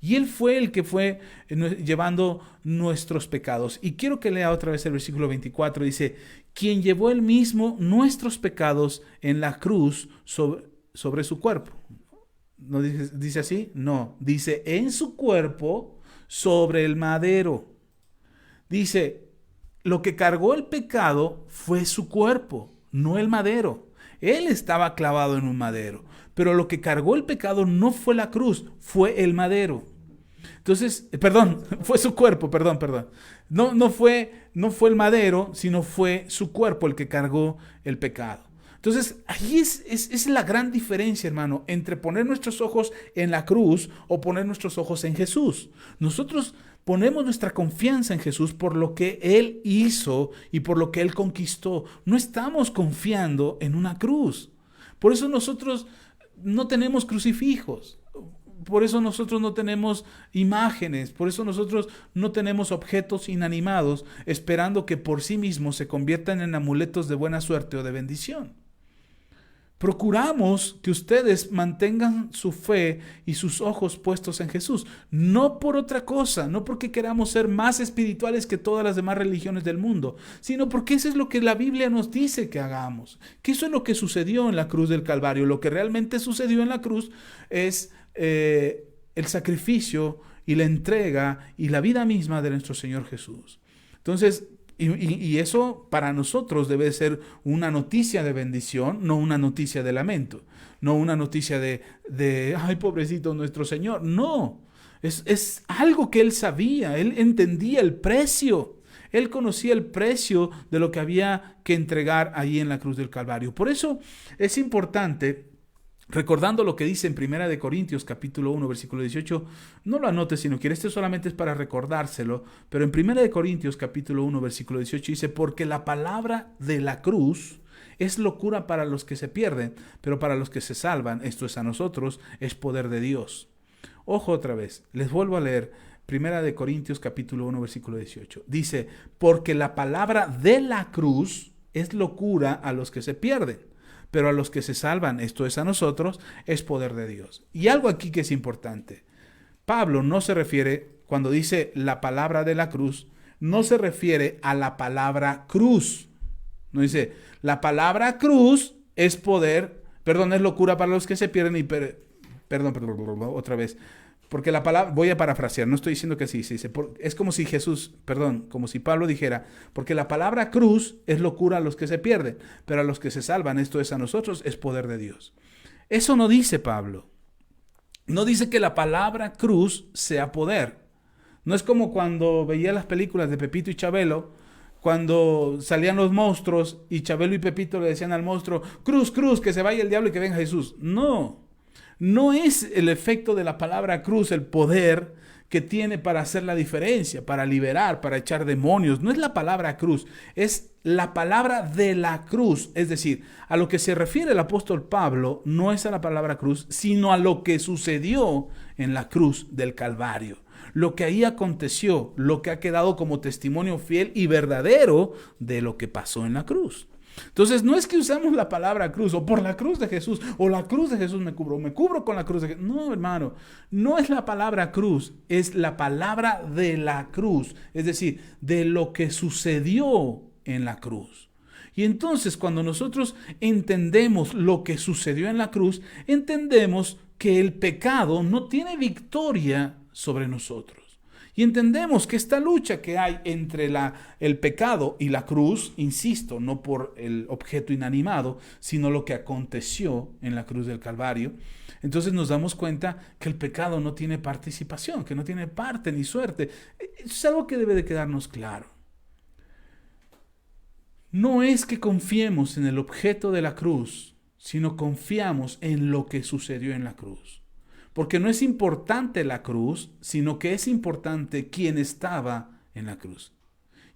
Y Él fue el que fue llevando nuestros pecados. Y quiero que lea otra vez el versículo 24. Dice, quien llevó Él mismo nuestros pecados en la cruz sobre su cuerpo. ¿No dice así? No, dice en su cuerpo sobre el madero. Dice, lo que cargó el pecado fue su cuerpo, no el madero. Él estaba clavado en un madero, pero lo que cargó el pecado no fue la cruz, fue el madero. Entonces, fue su cuerpo, perdón. No fue el madero, sino fue su cuerpo el que cargó el pecado. Entonces, ahí es la gran diferencia, hermano, entre poner nuestros ojos en la cruz o poner nuestros ojos en Jesús. Nosotros ponemos nuestra confianza en Jesús por lo que Él hizo y por lo que Él conquistó. No estamos confiando en una cruz. Por eso nosotros no tenemos crucifijos. Por eso nosotros no tenemos imágenes, por eso nosotros no tenemos objetos inanimados esperando que por sí mismos se conviertan en amuletos de buena suerte o de bendición. Procuramos que ustedes mantengan su fe y sus ojos puestos en Jesús, no por otra cosa, no porque queramos ser más espirituales que todas las demás religiones del mundo, sino porque eso es lo que la Biblia nos dice que hagamos, que eso es lo que sucedió en la cruz del Calvario. Lo que realmente sucedió en la cruz es el sacrificio y la entrega y la vida misma de nuestro Señor Jesús. Entonces, y eso para nosotros debe ser una noticia de bendición, no una noticia de lamento, no una noticia de ay, pobrecito nuestro Señor. No, es algo que Él sabía, Él entendía el precio. Él conocía el precio de lo que había que entregar allí en la cruz del Calvario. Por eso es importante, recordando lo que dice en 1 Corintios capítulo 1 versículo 18, no lo anotes si no quieres, este solamente es para recordárselo, pero en 1 Corintios capítulo 1 versículo 18 dice, porque la palabra de la cruz es locura para los que se pierden, pero para los que se salvan, esto es a nosotros, es poder de Dios. Ojo otra vez, les vuelvo a leer 1 Corintios capítulo 1 versículo 18. Dice, porque la palabra de la cruz es locura a los que se pierden, pero a los que se salvan, esto es a nosotros, es poder de Dios. Y algo aquí que es importante. Pablo no se refiere, cuando dice la palabra de la cruz, no se refiere a la palabra cruz. No dice, la palabra cruz es poder, es locura para los que se pierden y otra vez. Porque la palabra, voy a parafrasear, no estoy diciendo que así se dice, es como si como si Pablo dijera, porque la palabra cruz es locura a los que se pierden, pero a los que se salvan, esto es a nosotros, es poder de Dios. Eso no dice Pablo. No dice que la palabra cruz sea poder. No es como cuando veía las películas de Pepito y Chabelo, cuando salían los monstruos y Chabelo y Pepito le decían al monstruo, cruz, cruz, que se vaya el diablo y que venga Jesús. No es el efecto de la palabra cruz el poder que tiene para hacer la diferencia, para liberar, para echar demonios. No es la palabra cruz, es la palabra de la cruz. Es decir, a lo que se refiere el apóstol Pablo no es a la palabra cruz, sino a lo que sucedió en la cruz del Calvario. Lo que ahí aconteció, lo que ha quedado como testimonio fiel y verdadero de lo que pasó en la cruz. Entonces no es que usamos la palabra cruz o por la cruz de Jesús o la cruz de Jesús me cubro con la cruz de Jesús. No, hermano, no es la palabra cruz, es la palabra de la cruz, es decir, de lo que sucedió en la cruz. Y entonces cuando nosotros entendemos lo que sucedió en la cruz, entendemos que el pecado no tiene victoria sobre nosotros. Y entendemos que esta lucha que hay entre el pecado y la cruz, insisto, no por el objeto inanimado, sino lo que aconteció en la cruz del Calvario, entonces nos damos cuenta que el pecado no tiene participación, que no tiene parte ni suerte. Eso es algo que debe de quedarnos claro. No es que confiemos en el objeto de la cruz, sino confiamos en lo que sucedió en la cruz. Porque no es importante la cruz, sino que es importante quien estaba en la cruz.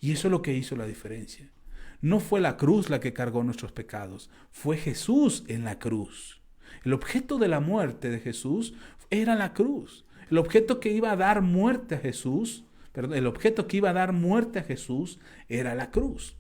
Y eso es lo que hizo la diferencia. No fue la cruz la que cargó nuestros pecados, fue Jesús en la cruz. El objeto de la muerte de Jesús era la cruz. El objeto que iba a dar muerte a Jesús, era la cruz.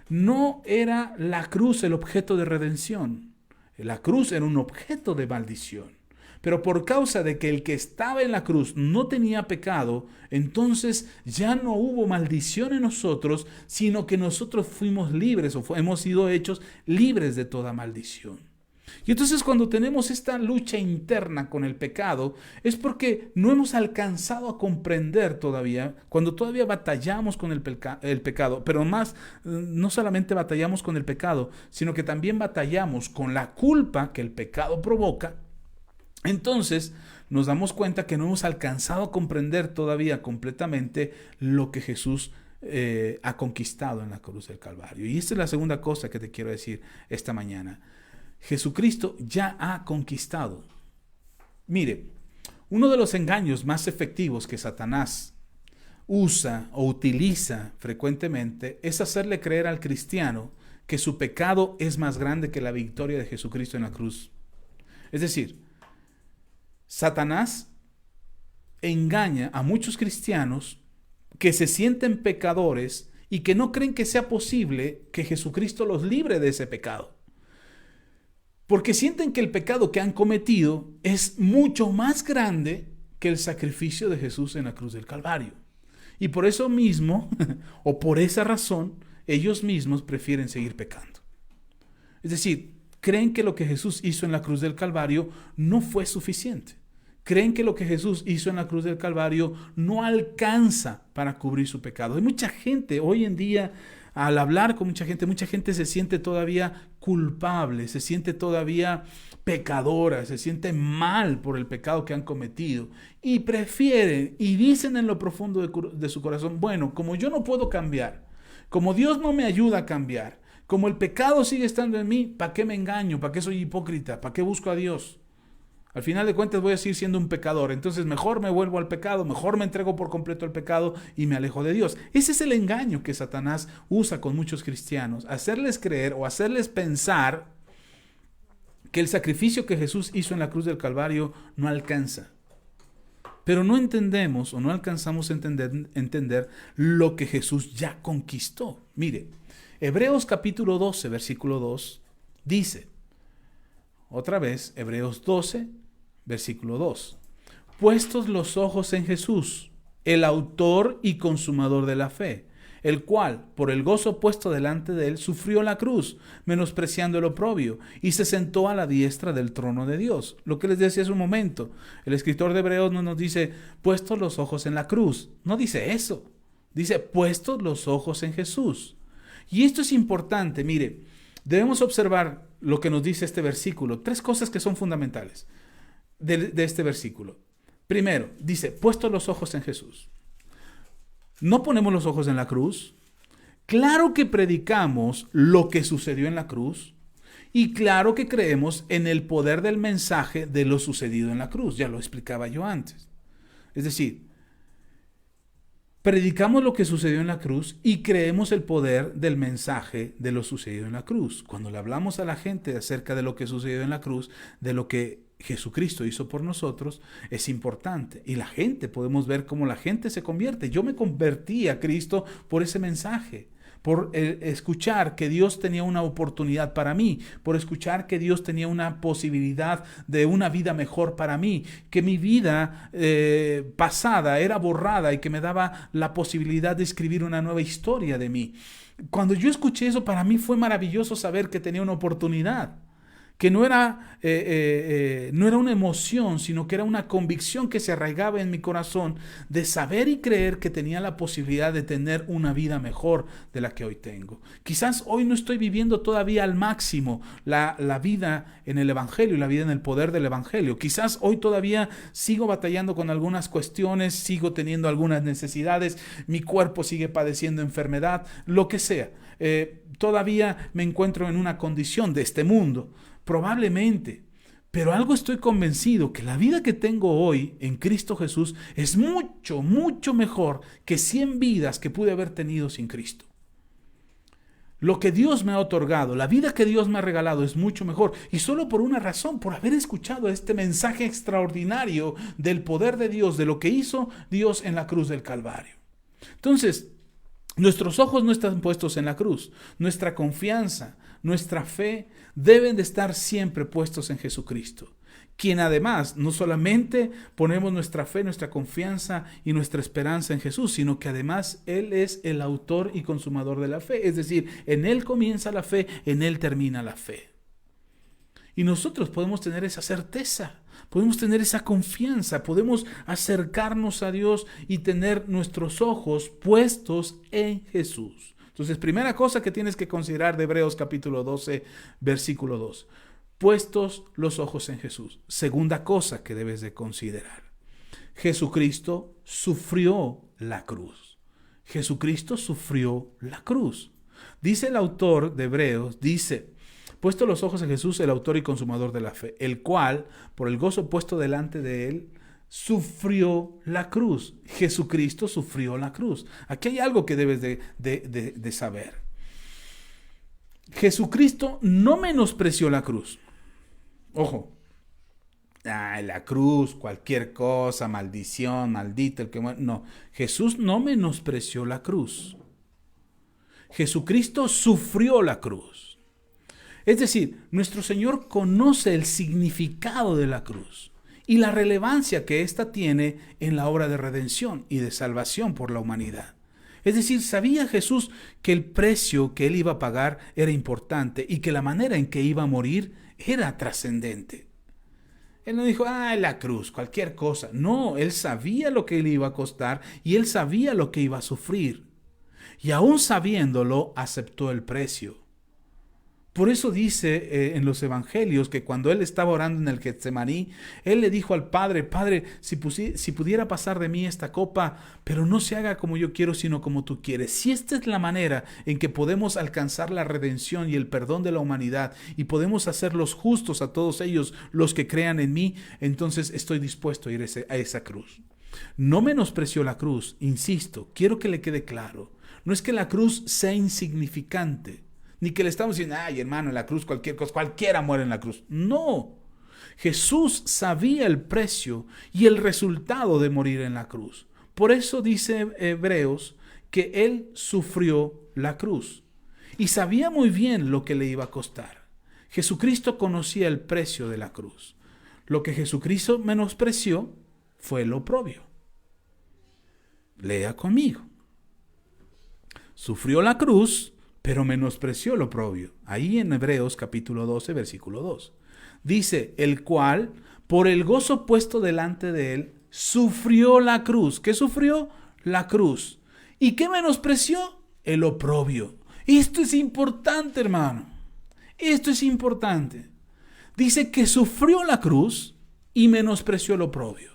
No era la cruz el objeto de redención. La cruz era un objeto de maldición. Pero por causa de que el que estaba en la cruz no tenía pecado, entonces ya no hubo maldición en nosotros, sino que nosotros fuimos libres hemos sido hechos libres de toda maldición. Y entonces cuando tenemos esta lucha interna con el pecado, es porque no hemos alcanzado a comprender todavía, cuando todavía batallamos con el pecado, pero más, no solamente batallamos con el pecado, sino que también batallamos con la culpa que el pecado provoca. Entonces nos damos cuenta que no hemos alcanzado a comprender todavía completamente lo que Jesús ha conquistado en la cruz del Calvario. Y esta es la segunda cosa que te quiero decir esta mañana. Jesucristo ya ha conquistado. Mire, uno de los engaños más efectivos que Satanás usa o utiliza frecuentemente es hacerle creer al cristiano que su pecado es más grande que la victoria de Jesucristo en la cruz. Es decir, Satanás engaña a muchos cristianos que se sienten pecadores y que no creen que sea posible que Jesucristo los libre de ese pecado. Porque sienten que el pecado que han cometido es mucho más grande que el sacrificio de Jesús en la cruz del Calvario. Y por eso mismo, o por esa razón, ellos mismos prefieren seguir pecando. Es decir, creen que lo que Jesús hizo en la cruz del Calvario no fue suficiente. Creen que lo que Jesús hizo en la cruz del Calvario no alcanza para cubrir su pecado. Hay mucha gente hoy en día, al hablar con mucha gente se siente todavía culpable, se siente todavía pecadora, se siente mal por el pecado que han cometido y prefieren y dicen en lo profundo de su corazón, bueno, como yo no puedo cambiar, como Dios no me ayuda a cambiar, como el pecado sigue estando en mí, ¿para qué me engaño? ¿Para qué soy hipócrita? ¿Para qué busco a Dios? Al final de cuentas voy a seguir siendo un pecador, entonces mejor me vuelvo al pecado, mejor me entrego por completo al pecado y me alejo de Dios. Ese es el engaño que Satanás usa con muchos cristianos, hacerles creer o hacerles pensar que el sacrificio que Jesús hizo en la cruz del Calvario no alcanza. Pero no entendemos o no alcanzamos a entender lo que Jesús ya conquistó. Mire, Hebreos capítulo 12, versículo 2, dice, otra vez, Hebreos 12, versículo 2. Puestos los ojos en Jesús, el autor y consumador de la fe, el cual, por el gozo puesto delante de él, sufrió la cruz, menospreciando el oprobio, y se sentó a la diestra del trono de Dios. Lo que les decía hace un momento, el escritor de Hebreos no nos dice, puestos los ojos en la cruz. No dice eso. Dice, puestos los ojos en Jesús. Y esto es importante, mire, debemos observar lo que nos dice este versículo. Tres cosas que son fundamentales de este versículo. Primero, dice, puestos los ojos en Jesús. No ponemos los ojos en la cruz. Claro que predicamos lo que sucedió en la cruz. Y claro que creemos en el poder del mensaje de lo sucedido en la cruz. Ya lo explicaba yo antes. Es decir, predicamos lo que sucedió en la cruz y creemos el poder del mensaje de lo sucedido en la cruz. Cuando le hablamos a la gente acerca de lo que sucedió en la cruz, de lo que Jesucristo hizo por nosotros, es importante. Y la gente, podemos ver cómo la gente se convierte. Yo me convertí a Cristo por ese mensaje, por escuchar que Dios tenía una oportunidad para mí, por escuchar que Dios tenía una posibilidad de una vida mejor para mí, que mi vida pasada era borrada y que me daba la posibilidad de escribir una nueva historia de mí. Cuando yo escuché eso, para mí fue maravilloso saber que tenía una oportunidad, que no era una emoción, sino que era una convicción que se arraigaba en mi corazón de saber y creer que tenía la posibilidad de tener una vida mejor de la que hoy tengo. Quizás hoy no estoy viviendo todavía al máximo la vida en el Evangelio y la vida en el poder del Evangelio. Quizás hoy todavía sigo batallando con algunas cuestiones, sigo teniendo algunas necesidades, mi cuerpo sigue padeciendo enfermedad, lo que sea. Todavía me encuentro en una condición de este mundo. Probablemente, pero algo estoy convencido, que la vida que tengo hoy en Cristo Jesús es mucho, mucho mejor que 100 vidas que pude haber tenido sin Cristo. Lo que Dios me ha otorgado, la vida que Dios me ha regalado es mucho mejor, y solo por una razón, por haber escuchado este mensaje extraordinario del poder de Dios, de lo que hizo Dios en la cruz del Calvario. Entonces, nuestros ojos no están puestos en la cruz, nuestra confianza, nuestra fe deben de estar siempre puestos en Jesucristo, quien además no solamente ponemos nuestra fe, nuestra confianza y nuestra esperanza en Jesús, sino que además Él es el autor y consumador de la fe. Es decir, en Él comienza la fe, en Él termina la fe. Y nosotros podemos tener esa certeza, podemos tener esa confianza, podemos acercarnos a Dios y tener nuestros ojos puestos en Jesús. Entonces, primera cosa que tienes que considerar de Hebreos capítulo 12, versículo 2. Puestos los ojos en Jesús. Segunda cosa que debes de considerar. Jesucristo sufrió la cruz. Jesucristo sufrió la cruz. Dice el autor de Hebreos, dice, puesto los ojos en Jesús, el autor y consumador de la fe, el cual, por el gozo puesto delante de él, sufrió la cruz. Jesucristo sufrió la cruz. Aquí hay algo que debes de saber. Jesucristo no menospreció la cruz. Ojo, la cruz, cualquier cosa, maldición, maldito el que muere. No, Jesús no menospreció la cruz. Jesucristo sufrió la cruz. Es decir, nuestro Señor conoce el significado de la cruz y la relevancia que ésta tiene en la obra de redención y de salvación por la humanidad. Es decir, sabía Jesús que el precio que Él iba a pagar era importante y que la manera en que iba a morir era trascendente. Él no dijo, la cruz, cualquier cosa. No, Él sabía lo que le iba a costar y Él sabía lo que iba a sufrir. Y aún sabiéndolo, aceptó el precio. Por eso dice en los evangelios que cuando Él estaba orando en el Getsemaní, Él le dijo al Padre, Padre, si pudiera pasar de mí esta copa, pero no se haga como yo quiero, sino como tú quieres. Si esta es la manera en que podemos alcanzar la redención y el perdón de la humanidad y podemos hacerlos justos a todos ellos los que crean en mí, entonces estoy dispuesto a ir a esa cruz. No menospreció la cruz, insisto, quiero que le quede claro. No es que la cruz sea insignificante, ni que le estamos diciendo, hermano, en la cruz cualquier cosa, cualquiera muere en la cruz. No, Jesús sabía el precio y el resultado de morir en la cruz. Por eso dice Hebreos que Él sufrió la cruz y sabía muy bien lo que le iba a costar. Jesucristo conocía el precio de la cruz. Lo que Jesucristo menospreció fue el oprobio. Lea conmigo. Sufrió la cruz, pero menospreció el oprobio. Ahí en Hebreos capítulo 12, versículo 2. Dice, el cual, por el gozo puesto delante de él, sufrió la cruz. ¿Qué sufrió? La cruz. ¿Y qué menospreció? El oprobio. Esto es importante, hermano. Esto es importante. Dice que sufrió la cruz y menospreció el oprobio.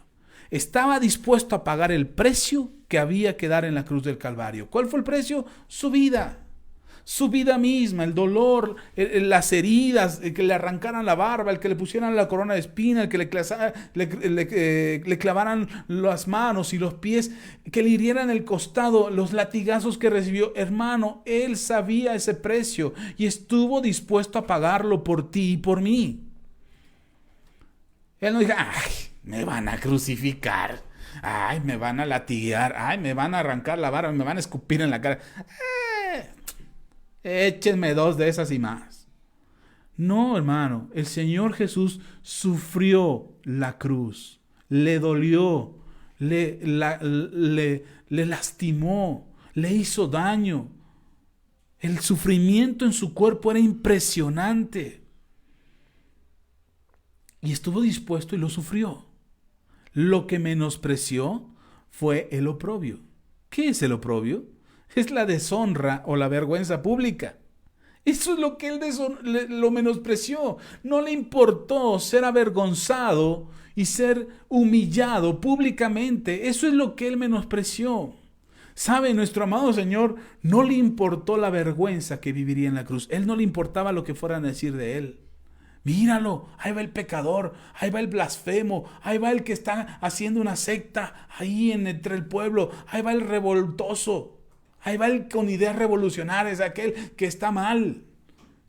Estaba dispuesto a pagar el precio que había que dar en la cruz del Calvario. ¿Cuál fue el precio? Su vida. Su vida misma, el dolor, las heridas, el que le arrancaran la barba, el que le pusieran la corona de espina, el que le clavaran las manos y los pies, que le hirieran el costado, los latigazos que recibió. Hermano, Él sabía ese precio y estuvo dispuesto a pagarlo por ti y por mí. Él no dijo, me van a crucificar, me van a latigar, me van a arrancar la barba, me van a escupir en la cara. Échenme 2 de esas y más. No, hermano, el Señor Jesús sufrió la cruz, le dolió, le lastimó, le hizo daño. El sufrimiento en su cuerpo era impresionante. Y estuvo dispuesto y lo sufrió. Lo que menospreció fue el oprobio. ¿Qué es el oprobio? Es la deshonra o la vergüenza pública. Eso es lo que él lo menospreció. No le importó ser avergonzado y ser humillado públicamente. Eso es lo que él menospreció. ¿Sabe? Nuestro amado Señor no le importó la vergüenza que viviría en la cruz. Él no le importaba lo que fueran a decir de él. Míralo, ahí va el pecador, ahí va el blasfemo, ahí va el que está haciendo una secta ahí entre el pueblo, ahí va el revoltoso. Ahí va el con ideas revolucionarias, aquel que está mal,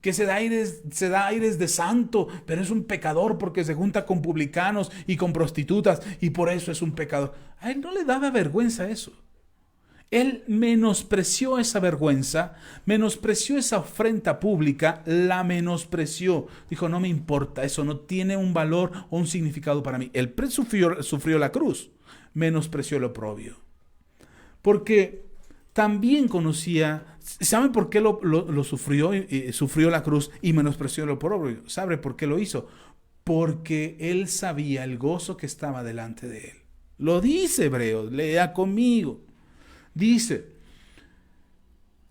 que se da aires de santo, pero es un pecador porque se junta con publicanos y con prostitutas y por eso es un pecador. A él no le daba vergüenza eso. Él menospreció esa vergüenza, menospreció esa ofrenda pública, la menospreció. Dijo, no me importa, eso no tiene un valor o un significado para mí. Él sufrió la cruz, menospreció el oprobio. Porque también conocía, ¿saben por qué lo sufrió? Sufrió la cruz y menospreció el oprobio. ¿Sabe por qué lo hizo? Porque él sabía el gozo que estaba delante de él. Lo dice Hebreos, lea conmigo. Dice,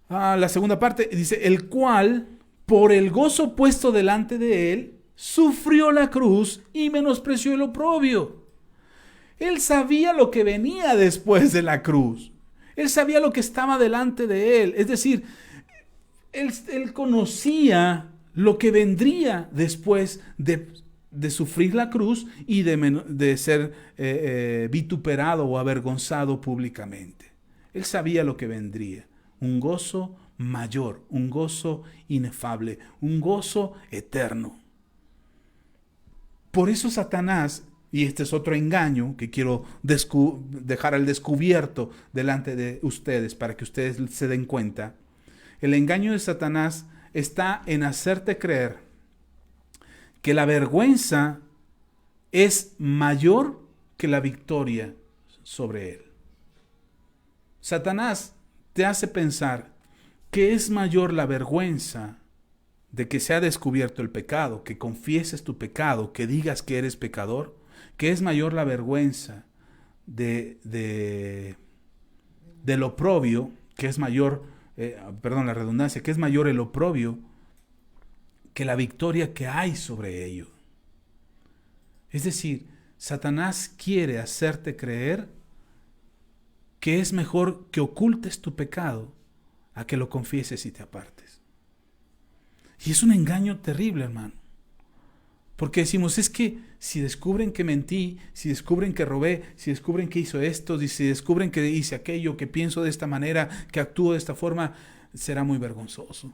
la segunda parte, dice, el cual, por el gozo puesto delante de él, sufrió la cruz y menospreció el oprobio. Él sabía lo que venía después de la cruz. Él sabía lo que estaba delante de él. Es decir, él conocía lo que vendría después de sufrir la cruz y de ser vituperado o avergonzado públicamente. Él sabía lo que vendría, un gozo mayor, un gozo inefable, un gozo eterno. Por eso Satanás, y este es otro engaño que quiero dejar al descubierto delante de ustedes para que ustedes se den cuenta, el engaño de Satanás está en hacerte creer que la vergüenza es mayor que la victoria sobre él. Satanás te hace pensar que es mayor la vergüenza de que se ha descubierto el pecado, que confieses tu pecado, que digas que eres pecador, que es mayor la vergüenza del oprobio, que es mayor, la redundancia, que es mayor el oprobio que la victoria que hay sobre ello. Es decir, Satanás quiere hacerte creer que es mejor que ocultes tu pecado a que lo confieses y te apartes. Y es un engaño terrible, hermano. Porque decimos, es que si descubren que mentí, si descubren que robé, si descubren que hizo esto, si descubren que hice aquello, que pienso de esta manera, que actúo de esta forma, será muy vergonzoso.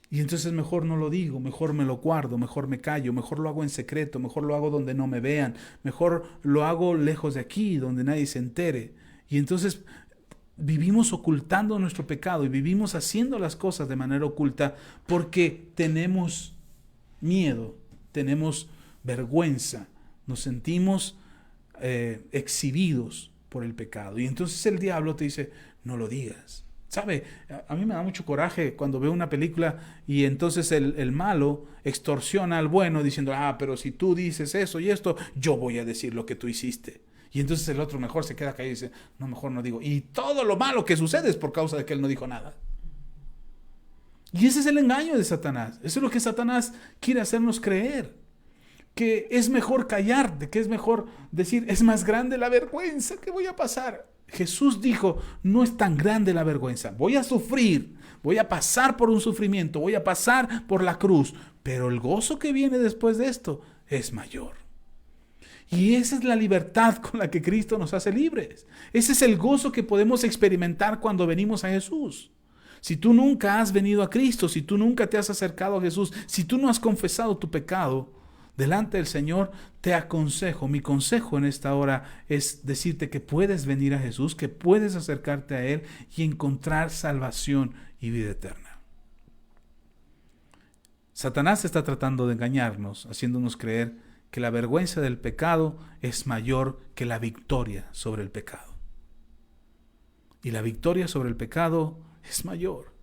Y entonces mejor no lo digo, mejor me lo guardo, mejor me callo, mejor lo hago en secreto, mejor lo hago donde no me vean, mejor lo hago lejos de aquí, donde nadie se entere. Y entonces vivimos ocultando nuestro pecado y vivimos haciendo las cosas de manera oculta porque tenemos miedo, tenemos vergüenza, nos sentimos exhibidos por el pecado. Y entonces el diablo te dice, no lo digas. ¿Sabe? A mí me da mucho coraje cuando veo una película y entonces el malo extorsiona al bueno diciendo, pero si tú dices eso y esto, yo voy a decir lo que tú hiciste. Y entonces el otro mejor se queda callado y dice, no, mejor no digo. Y todo lo malo que sucede es por causa de que él no dijo nada. Y ese es el engaño de Satanás. Eso es lo que Satanás quiere hacernos creer. Que es mejor callar, de que es mejor decir, es más grande la vergüenza que voy a pasar. Jesús dijo, no es tan grande la vergüenza, voy a sufrir, voy a pasar por un sufrimiento, voy a pasar por la cruz, pero el gozo que viene después de esto es mayor. Y esa es la libertad con la que Cristo nos hace libres. Ese es el gozo que podemos experimentar cuando venimos a Jesús. Si tú nunca has venido a Cristo, si tú nunca te has acercado a Jesús, si tú no has confesado tu pecado delante del Señor, te aconsejo, mi consejo en esta hora es decirte que puedes venir a Jesús, que puedes acercarte a Él y encontrar salvación y vida eterna. Satanás está tratando de engañarnos, haciéndonos creer que la vergüenza del pecado es mayor que la victoria sobre el pecado. Y la victoria sobre el pecado es mayor,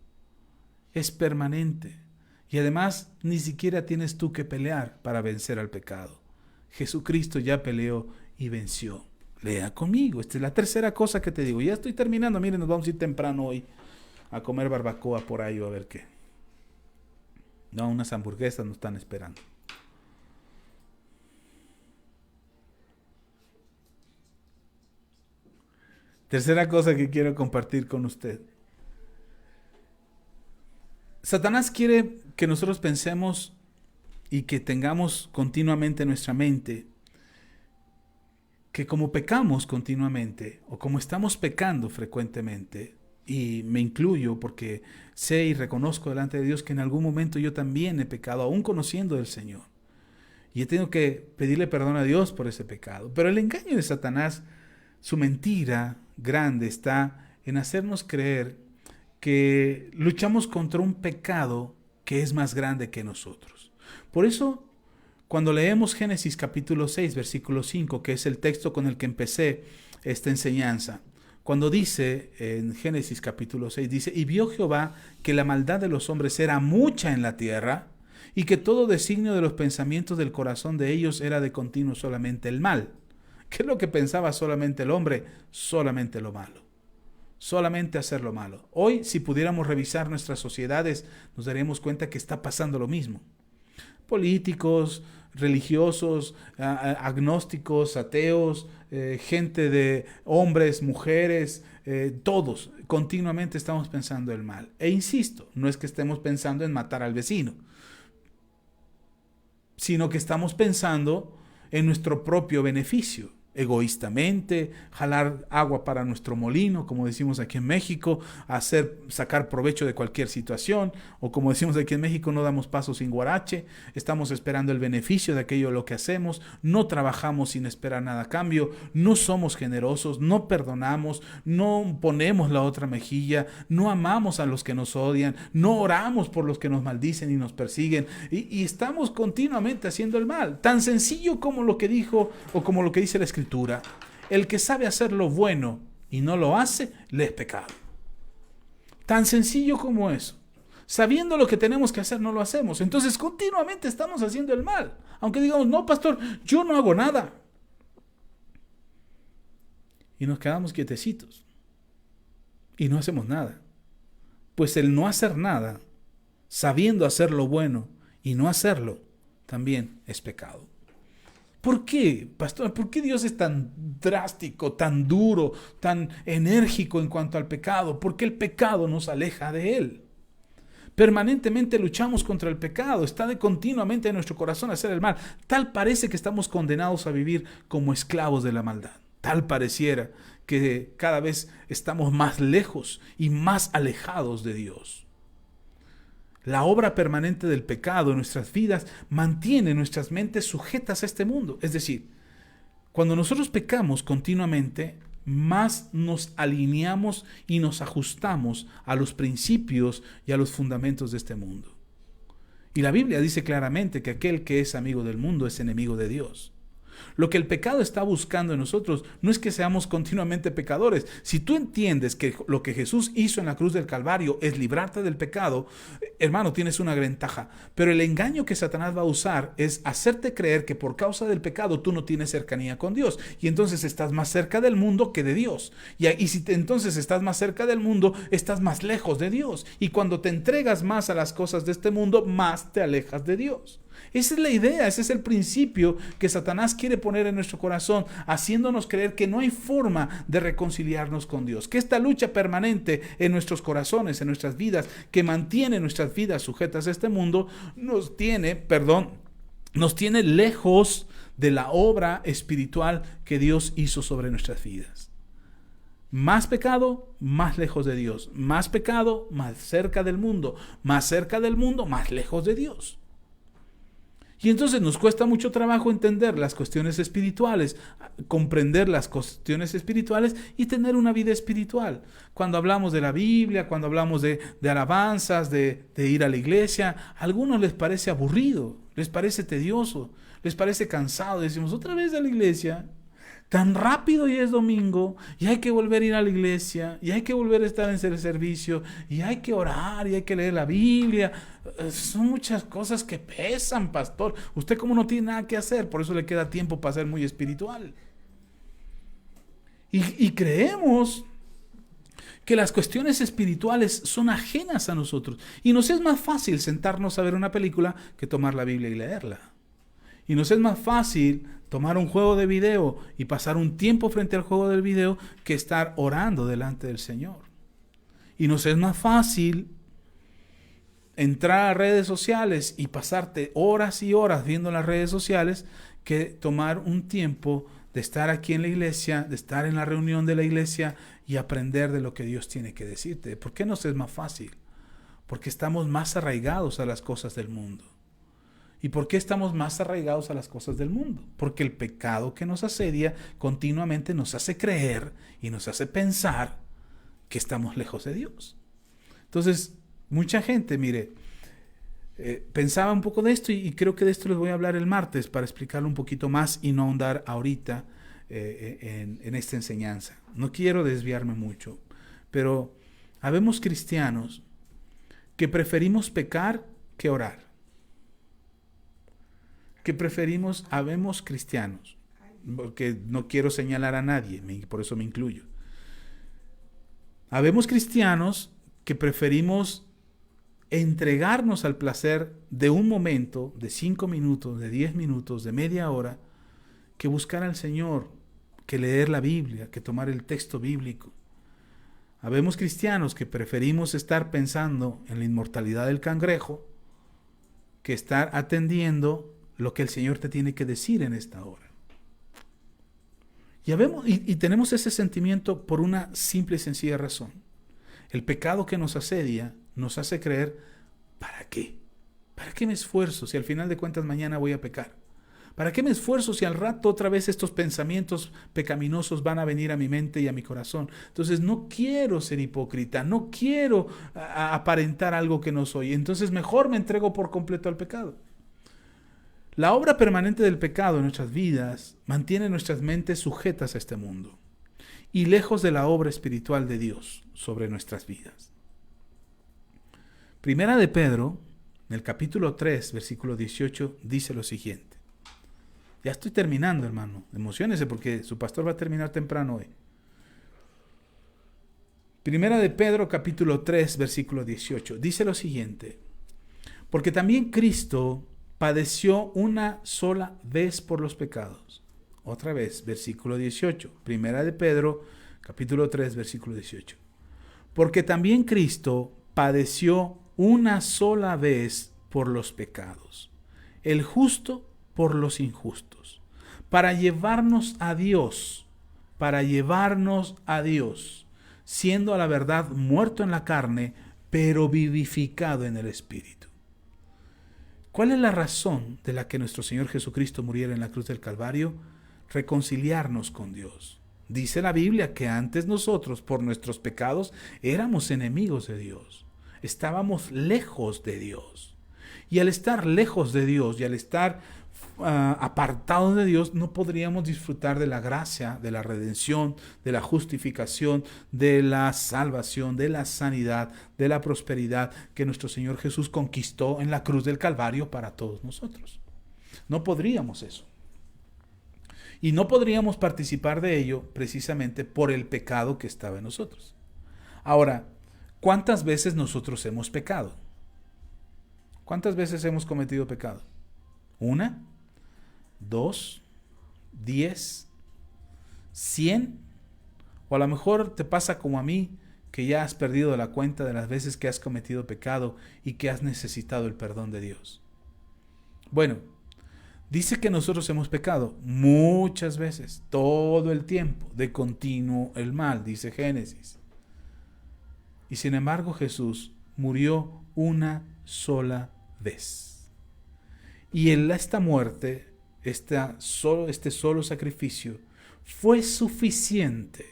es permanente. Y además, ni siquiera tienes tú que pelear para vencer al pecado. Jesucristo ya peleó y venció. Lea conmigo. Esta es la tercera cosa que te digo. Ya estoy terminando. Miren, nos vamos a ir temprano hoy a comer barbacoa por ahí o a ver qué. No, unas hamburguesas nos están esperando. Tercera cosa que quiero compartir con usted. Satanás quiere que nosotros pensemos y que tengamos continuamente en nuestra mente que como pecamos continuamente o como estamos pecando frecuentemente, y me incluyo porque sé y reconozco delante de Dios que en algún momento yo también he pecado, aún conociendo del Señor, y he tenido que pedirle perdón a Dios por ese pecado. Pero el engaño de Satanás, su mentira, grande está en hacernos creer que luchamos contra un pecado que es más grande que nosotros. Por eso, cuando leemos Génesis capítulo 6, versículo 5, que es el texto con el que empecé esta enseñanza, cuando dice en Génesis capítulo 6, dice, y vio Jehová que la maldad de los hombres era mucha en la tierra, y que todo designio de los pensamientos del corazón de ellos era de continuo solamente el mal. ¿Qué es lo que pensaba solamente el hombre? Solamente lo malo. Solamente hacer lo malo. Hoy, si pudiéramos revisar nuestras sociedades, nos daríamos cuenta que está pasando lo mismo. Políticos, religiosos, agnósticos, ateos, gente de hombres, mujeres, todos continuamente estamos pensando el mal. E insisto, no es que estemos pensando en matar al vecino, sino que estamos pensando en nuestro propio beneficio, egoístamente, jalar agua para nuestro molino, como decimos aquí en México, sacar provecho de cualquier situación, o como decimos aquí en México, no damos paso sin guarache, estamos esperando el beneficio de aquello lo que hacemos, no trabajamos sin esperar nada a cambio, no somos generosos, no perdonamos, no ponemos la otra mejilla, no amamos a los que nos odian, no oramos por los que nos maldicen y nos persiguen, y estamos continuamente haciendo el mal, tan sencillo como lo que dijo, o como lo que dice la Escritura. El que sabe hacer lo bueno y no lo hace, le es pecado. Tan sencillo como eso. Sabiendo lo que tenemos que hacer, no lo hacemos. Entonces continuamente estamos haciendo el mal. Aunque digamos, no, pastor, yo no hago nada. Y nos quedamos quietecitos. Y no hacemos nada. Pues el no hacer nada, sabiendo hacer lo bueno y no hacerlo, también es pecado. ¿Por qué, pastor? ¿Por qué Dios es tan drástico, tan duro, tan enérgico en cuanto al pecado? ¿Por qué el pecado nos aleja de Él? Permanentemente luchamos contra el pecado, está continuamente en nuestro corazón hacer el mal. Tal parece que estamos condenados a vivir como esclavos de la maldad. Tal pareciera que cada vez estamos más lejos y más alejados de Dios. La obra permanente del pecado en nuestras vidas mantiene nuestras mentes sujetas a este mundo. Es decir, cuando nosotros pecamos continuamente, más nos alineamos y nos ajustamos a los principios y a los fundamentos de este mundo. Y la Biblia dice claramente que aquel que es amigo del mundo es enemigo de Dios. Lo que el pecado está buscando en nosotros no es que seamos continuamente pecadores. Si tú entiendes que lo que Jesús hizo en la cruz del Calvario es librarte del pecado, hermano, tienes una ventaja. Pero el engaño que Satanás va a usar es hacerte creer que por causa del pecado tú no tienes cercanía con Dios. Y entonces estás más cerca del mundo que de Dios. Y si entonces estás más cerca del mundo, estás más lejos de Dios. Y cuando te entregas más a las cosas de este mundo, más te alejas de Dios. Esa es la idea, ese es el principio que Satanás quiere poner en nuestro corazón, haciéndonos creer que no hay forma de reconciliarnos con Dios, que esta lucha permanente en nuestros corazones, en nuestras vidas, que mantiene nuestras vidas sujetas a este mundo, nos tiene lejos de la obra espiritual que Dios hizo sobre nuestras vidas. Más pecado, más lejos de Dios. Más pecado, más cerca del mundo. Más cerca del mundo, más lejos de Dios. Y entonces nos cuesta mucho trabajo entender las cuestiones espirituales, comprender las cuestiones espirituales y tener una vida espiritual. Cuando hablamos de la Biblia, cuando hablamos de alabanzas, de ir a la iglesia, a algunos les parece aburrido, les parece tedioso, les parece cansado. Decimos, otra vez a la iglesia, tan rápido y es domingo, y hay que volver a ir a la iglesia, y hay que volver a estar en el servicio, y hay que orar, y hay que leer la Biblia. Son muchas cosas que pesan, pastor. Usted como no tiene nada que hacer, por eso le queda tiempo para ser muy espiritual. Y creemos que las cuestiones espirituales son ajenas a nosotros. Y nos es más fácil sentarnos a ver una película que tomar la Biblia y leerla. Y nos es más fácil tomar un juego de video y pasar un tiempo frente al juego del video que estar orando delante del Señor. Y nos es más fácil entrar a redes sociales y pasarte horas y horas viendo las redes sociales que tomar un tiempo de estar aquí en la iglesia, de estar en la reunión de la iglesia y aprender de lo que Dios tiene que decirte. ¿Por qué nos es más fácil? Porque estamos más arraigados a las cosas del mundo. ¿Y por qué estamos más arraigados a las cosas del mundo? Porque el pecado que nos asedia continuamente nos hace creer y nos hace pensar que estamos lejos de Dios. Entonces, mucha gente, mire, pensaba un poco de esto y creo que de esto les voy a hablar el martes para explicarlo un poquito más y no ahondar ahorita en esta enseñanza. No quiero desviarme mucho, pero habemos cristianos que preferimos pecar que orar. Habemos cristianos, porque no quiero señalar a nadie, por eso me incluyo. Habemos cristianos que preferimos entregarnos al placer de un momento, de 5 minutos, de 10 minutos, de media hora, que buscar al Señor, que leer la Biblia, que tomar el texto bíblico. Habemos cristianos que preferimos estar pensando en la inmortalidad del cangrejo que estar atendiendo lo que el Señor te tiene que decir en esta hora. Y tenemos ese sentimiento por una simple y sencilla razón. El pecado que nos asedia nos hace creer, ¿para qué? ¿Para qué me esfuerzo si al final de cuentas mañana voy a pecar? ¿Para qué me esfuerzo si al rato otra vez estos pensamientos pecaminosos van a venir a mi mente y a mi corazón? Entonces no quiero ser hipócrita, no quiero aparentar algo que no soy. Entonces mejor me entrego por completo al pecado. La obra permanente del pecado en nuestras vidas mantiene nuestras mentes sujetas a este mundo y lejos de la obra espiritual de Dios sobre nuestras vidas. Primera de Pedro, en el capítulo 3, versículo 18, dice lo siguiente. Ya estoy terminando, hermano. Emociónese porque su pastor va a terminar temprano hoy. Primera de Pedro, capítulo 3, versículo 18. Dice lo siguiente. Porque también Cristo padeció una sola vez por los pecados. Otra vez, versículo 18. Primera de Pedro, capítulo 3, versículo 18. Porque también Cristo padeció una sola vez por los pecados. El justo por los injustos, para llevarnos a Dios, siendo a la verdad muerto en la carne, pero vivificado en el Espíritu. ¿Cuál es la razón de la que nuestro Señor Jesucristo muriera en la cruz del Calvario? Reconciliarnos con Dios. Dice la Biblia que antes nosotros, por nuestros pecados, éramos enemigos de Dios. Estábamos lejos de Dios. Y al estar lejos de Dios y al estar apartados de Dios, no podríamos disfrutar de la gracia, de la redención, de la justificación, de la salvación, de la sanidad, de la prosperidad que nuestro Señor Jesús conquistó en la cruz del Calvario para todos nosotros. No podríamos eso. Y no podríamos participar de ello precisamente por el pecado que estaba en nosotros. Ahora, ¿cuántas veces nosotros hemos pecado? ¿Cuántas veces hemos cometido pecado? ¿1? 2, 10, 100, o a lo mejor te pasa como a mí, que ya has perdido la cuenta de las veces que has cometido pecado y que has necesitado el perdón de Dios. Bueno, dice que nosotros hemos pecado muchas veces, todo el tiempo, de continuo el mal, dice Génesis. Y sin embargo Jesús murió una sola vez. Y en esta muerte, este solo sacrificio fue suficiente.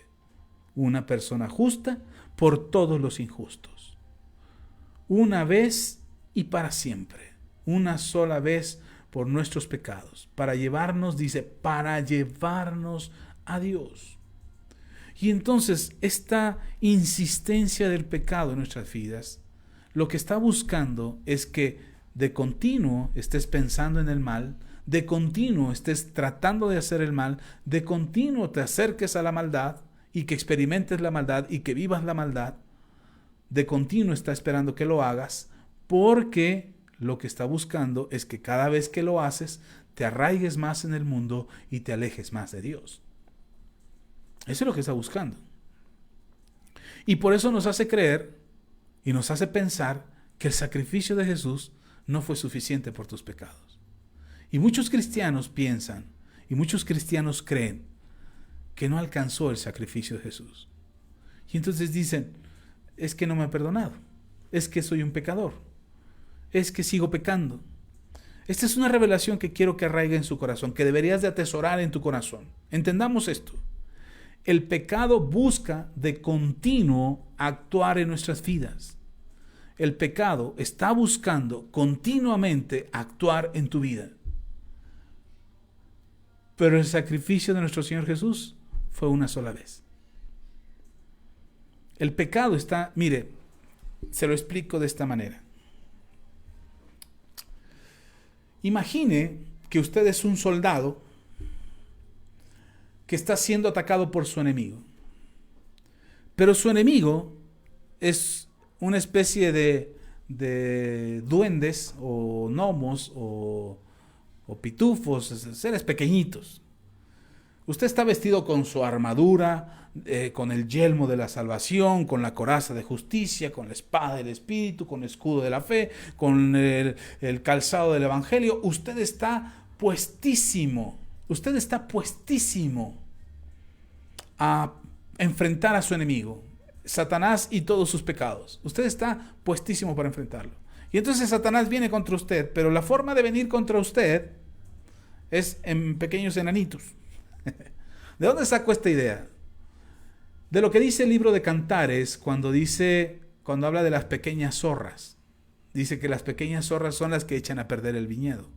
Una persona justa por todos los injustos. Una vez y para siempre. Una sola vez por nuestros pecados. Para llevarnos, dice, para llevarnos a Dios. Y entonces esta insistencia del pecado en nuestras vidas, lo que está buscando es que de continuo estés pensando en el mal, de continuo estés tratando de hacer el mal, de continuo te acerques a la maldad y que experimentes la maldad y que vivas la maldad, de continuo está esperando que lo hagas, porque lo que está buscando es que cada vez que lo haces, te arraigues más en el mundo y te alejes más de Dios. Eso es lo que está buscando. Y por eso nos hace creer y nos hace pensar que el sacrificio de Jesús no fue suficiente por tus pecados. Y muchos cristianos piensan, y muchos cristianos creen que no alcanzó el sacrificio de Jesús. Y entonces dicen, es que no me ha perdonado, es que soy un pecador, es que sigo pecando, Esta es una revelación que quiero que arraigue en su corazón, que deberías de atesorar en tu corazón. Entendamos esto. El pecado busca de continuo actuar en nuestras vidas. El pecado está buscando continuamente actuar en tu vida. Pero el sacrificio de nuestro Señor Jesús fue una sola vez. El pecado está, mire, se lo explico de esta manera. Imagine que usted es un soldado que está siendo atacado por su enemigo. Pero su enemigo es una especie de duendes o gnomos o pitufos, seres pequeñitos. Usted está vestido con su armadura, con el yelmo de la salvación, con la coraza de justicia, con la espada del Espíritu, con el escudo de la fe, con el calzado del Evangelio. Usted está puestísimo a enfrentar a su enemigo, Satanás y todos sus pecados. Usted está puestísimo para enfrentarlo. Y entonces Satanás viene contra usted, pero la forma de venir contra usted es en pequeños enanitos. ¿De dónde saco esta idea? De lo que dice el libro de Cantares cuando habla de las pequeñas zorras. Dice que las pequeñas zorras son las que echan a perder el viñedo.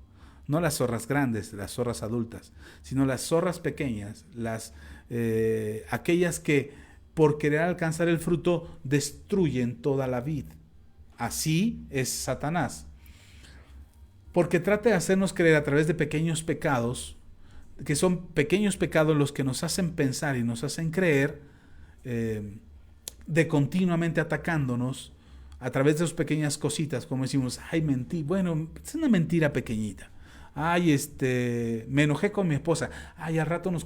No las zorras grandes, las zorras adultas, sino las zorras pequeñas, aquellas que por querer alcanzar el fruto destruyen toda la vid. Así es Satanás. Porque trata de hacernos creer a través de pequeños pecados, que son pequeños pecados los que nos hacen pensar y nos hacen creer, de continuamente atacándonos a través de esas pequeñas cositas, como decimos, ay, mentí, bueno, es una mentira pequeñita. Ay, me enojé con mi esposa. Ay, al rato nos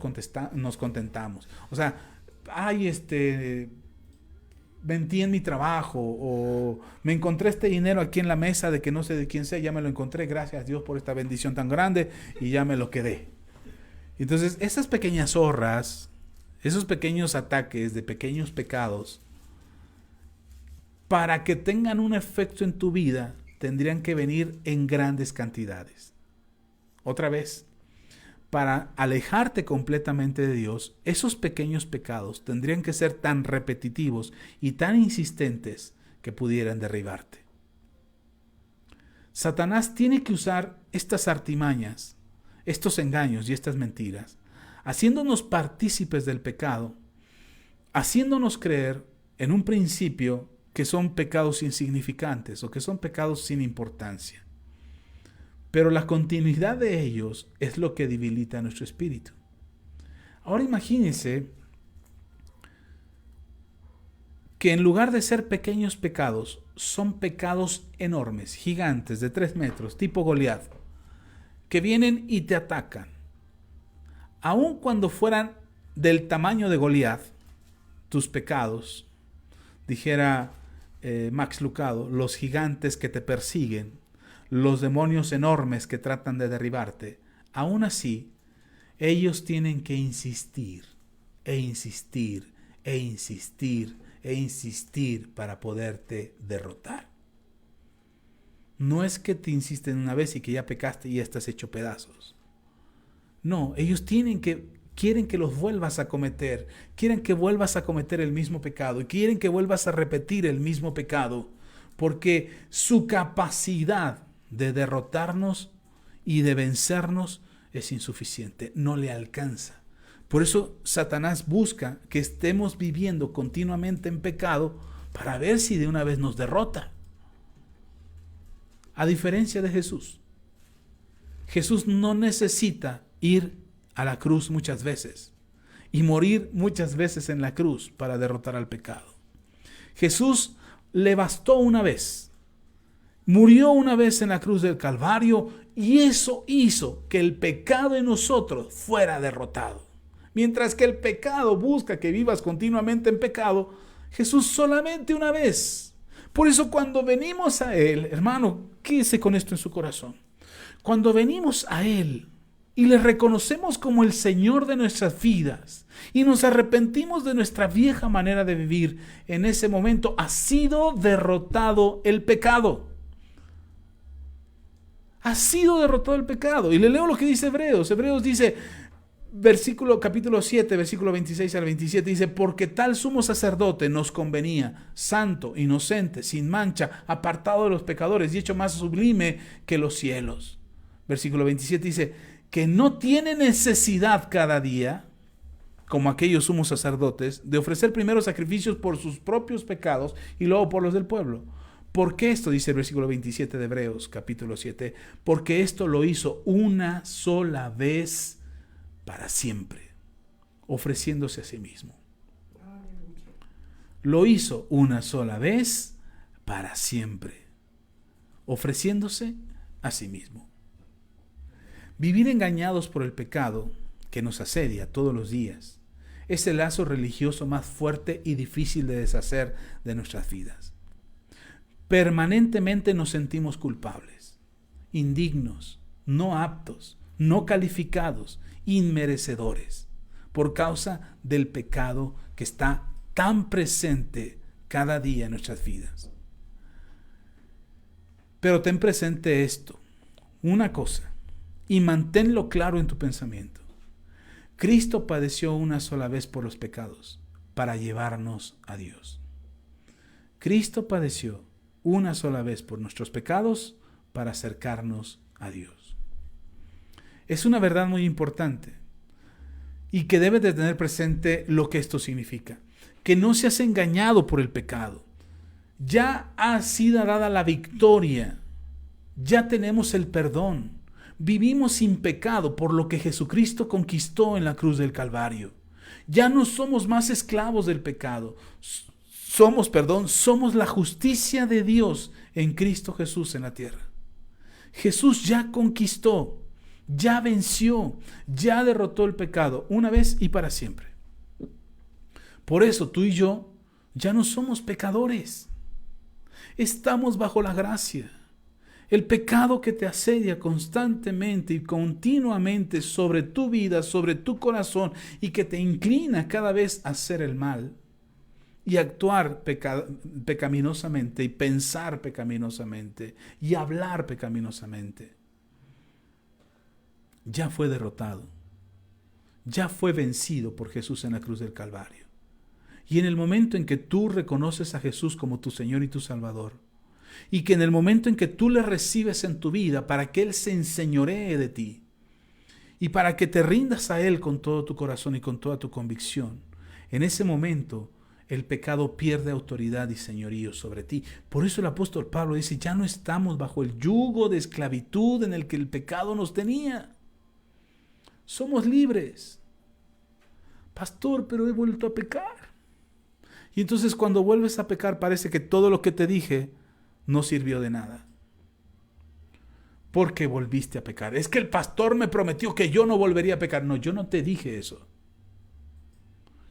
contentamos. O sea, ay, mentí en mi trabajo, o me encontré este dinero aquí en la mesa de que no sé de quién sea, ya me lo encontré, gracias a Dios por esta bendición tan grande, y ya me lo quedé. Entonces, esas pequeñas zorras, esos pequeños ataques de pequeños pecados, para que tengan un efecto en tu vida, tendrían que venir en grandes cantidades. Otra vez, para alejarte completamente de Dios, esos pequeños pecados tendrían que ser tan repetitivos y tan insistentes que pudieran derribarte. Satanás tiene que usar estas artimañas, estos engaños y estas mentiras, haciéndonos partícipes del pecado, haciéndonos creer en un principio que son pecados insignificantes o que son pecados sin importancia. Pero la continuidad de ellos es lo que debilita nuestro espíritu. Ahora imagínense que en lugar de ser pequeños pecados, son pecados enormes, gigantes, de 3 metros, tipo Goliat, que vienen y te atacan. Aun cuando fueran del tamaño de Goliat, tus pecados, dijera Max Lucado, los gigantes que te persiguen, los demonios enormes que tratan de derribarte, aún así, ellos tienen que insistir, e insistir, e insistir, e insistir para poderte derrotar. No es que te insisten una vez y que ya pecaste y ya estás hecho pedazos. No, ellos quieren que los vuelvas a cometer, quieren que vuelvas a cometer el mismo pecado y quieren que vuelvas a repetir el mismo pecado, porque su capacidad de derrotarnos y de vencernos es insuficiente, no le alcanza. Por eso Satanás busca que estemos viviendo continuamente en pecado para ver si de una vez nos derrota. A diferencia de Jesús, Jesús no necesita ir a la cruz muchas veces y morir muchas veces en la cruz para derrotar al pecado. Jesús le bastó una vez. Murió una vez en la cruz del Calvario y eso hizo que el pecado en nosotros fuera derrotado. Mientras que el pecado busca que vivas continuamente en pecado, Jesús solamente una vez. Por eso cuando venimos a Él, hermano, quédese con esto en su corazón. Cuando venimos a Él y le reconocemos como el Señor de nuestras vidas y nos arrepentimos de nuestra vieja manera de vivir, en ese momento ha sido derrotado el pecado. Ha sido derrotado el pecado. Y le leo lo que dice Hebreos. Hebreos dice, capítulo 7, versículo 26 al 27, dice, porque tal sumo sacerdote nos convenía, santo, inocente, sin mancha, apartado de los pecadores y hecho más sublime que los cielos. Versículo 27 dice, que no tiene necesidad cada día, como aquellos sumos sacerdotes, de ofrecer primero sacrificios por sus propios pecados y luego por los del pueblo. ¿Por qué esto? Dice el versículo 27 de Hebreos, capítulo 7. Porque esto lo hizo una sola vez para siempre, ofreciéndose a sí mismo. Lo hizo una sola vez para siempre, ofreciéndose a sí mismo. Vivir engañados por el pecado que nos asedia todos los días es el lazo religioso más fuerte y difícil de deshacer de nuestras vidas. Permanentemente nos sentimos culpables, indignos, no aptos, no calificados, inmerecedores, por causa del pecado que está tan presente cada día en nuestras vidas. Pero ten presente esto, una cosa, y manténlo claro en tu pensamiento. Cristo padeció una sola vez por los pecados, para llevarnos a Dios. Cristo padeció una sola vez por nuestros pecados, para acercarnos a Dios. Es una verdad muy importante, y que debes de tener presente lo que esto significa. Que no seas engañado por el pecado. Ya ha sido dada la victoria. Ya tenemos el perdón. Vivimos sin pecado por lo que Jesucristo conquistó en la cruz del Calvario. Ya no somos más esclavos del pecado. Somos la justicia de Dios en Cristo Jesús en la tierra. Jesús ya conquistó, ya venció, ya derrotó el pecado una vez y para siempre. Por eso tú y yo ya no somos pecadores. Estamos bajo la gracia. El pecado que te asedia constantemente y continuamente sobre tu vida, sobre tu corazón y que te inclina cada vez a hacer el mal y actuar pecaminosamente y pensar pecaminosamente y hablar pecaminosamente, ya fue derrotado, ya fue vencido por Jesús en la cruz del Calvario. Y en el momento en que tú reconoces a Jesús como tu Señor y tu Salvador, y que en el momento en que tú le recibes en tu vida para que Él se enseñoree de ti y para que te rindas a Él con todo tu corazón y con toda tu convicción, en ese momento el pecado pierde autoridad y señorío sobre ti. Por eso el apóstol Pablo dice, ya no estamos bajo el yugo de esclavitud en el que el pecado nos tenía. Somos libres. Pastor, pero he vuelto a pecar. Y entonces cuando vuelves a pecar parece que todo lo que te dije no sirvió de nada. Porque volviste a pecar. Es que el pastor me prometió que yo no volvería a pecar. No, yo no te dije eso.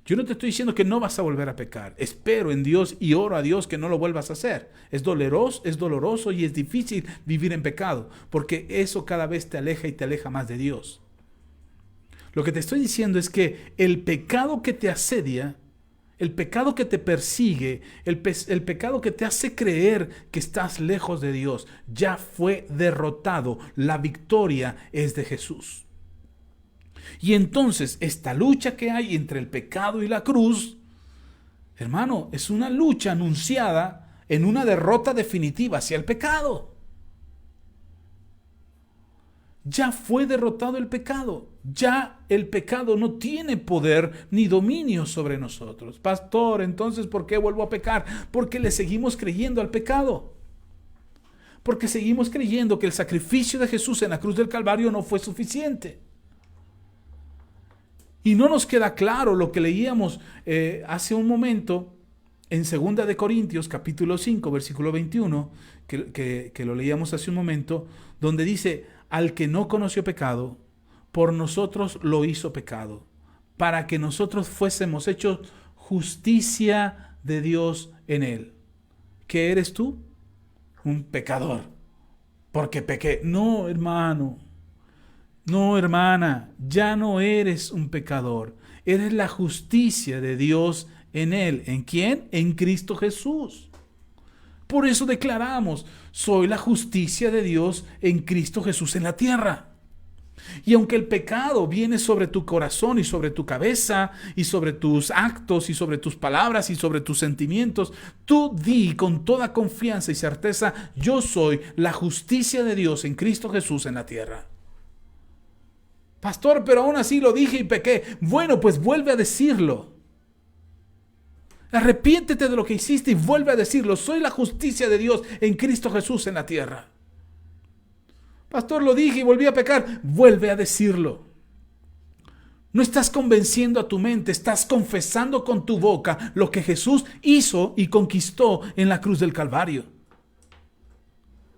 Yo no te estoy diciendo que no vas a volver a pecar. Espero en Dios y oro a Dios que no lo vuelvas a hacer. Es doloroso y es difícil vivir en pecado, porque eso cada vez te aleja y te aleja más de Dios. Lo que te estoy diciendo es que el pecado que te asedia, el pecado que te persigue, el pecado que te hace creer que estás lejos de Dios, ya fue derrotado. La victoria es de Jesús. Y entonces esta lucha que hay entre el pecado y la cruz, hermano, es una lucha anunciada en una derrota definitiva hacia el pecado. Ya fue derrotado el pecado. Ya el pecado no tiene poder ni dominio sobre nosotros. Pastor, entonces, ¿por qué vuelvo a pecar? Porque le seguimos creyendo al pecado. Porque seguimos creyendo que el sacrificio de Jesús en la cruz del Calvario no fue suficiente. Y no nos queda claro lo que leíamos hace un momento en 2 de Corintios, capítulo 5, versículo 21, que lo leíamos hace un momento, donde dice, al que no conoció pecado, por nosotros lo hizo pecado, para que nosotros fuésemos hechos justicia de Dios en él. ¿Qué eres tú? Un pecador, porque pequé. No, hermano. No, hermana, ya no eres un pecador. Eres la justicia de Dios en él. ¿En quién? En Cristo Jesús. Por eso declaramos, soy la justicia de Dios en Cristo Jesús en la tierra. Y aunque el pecado viene sobre tu corazón y sobre tu cabeza y sobre tus actos y sobre tus palabras y sobre tus sentimientos, tú di con toda confianza y certeza, yo soy la justicia de Dios en Cristo Jesús en la tierra. Pastor, pero aún así lo dije y pequé. Bueno, pues vuelve a decirlo. Arrepiéntete de lo que hiciste y vuelve a decirlo. Soy la justicia de Dios en Cristo Jesús en la tierra. Pastor, lo dije y volví a pecar. Vuelve a decirlo. No estás convenciendo a tu mente, estás confesando con tu boca lo que Jesús hizo y conquistó en la cruz del Calvario.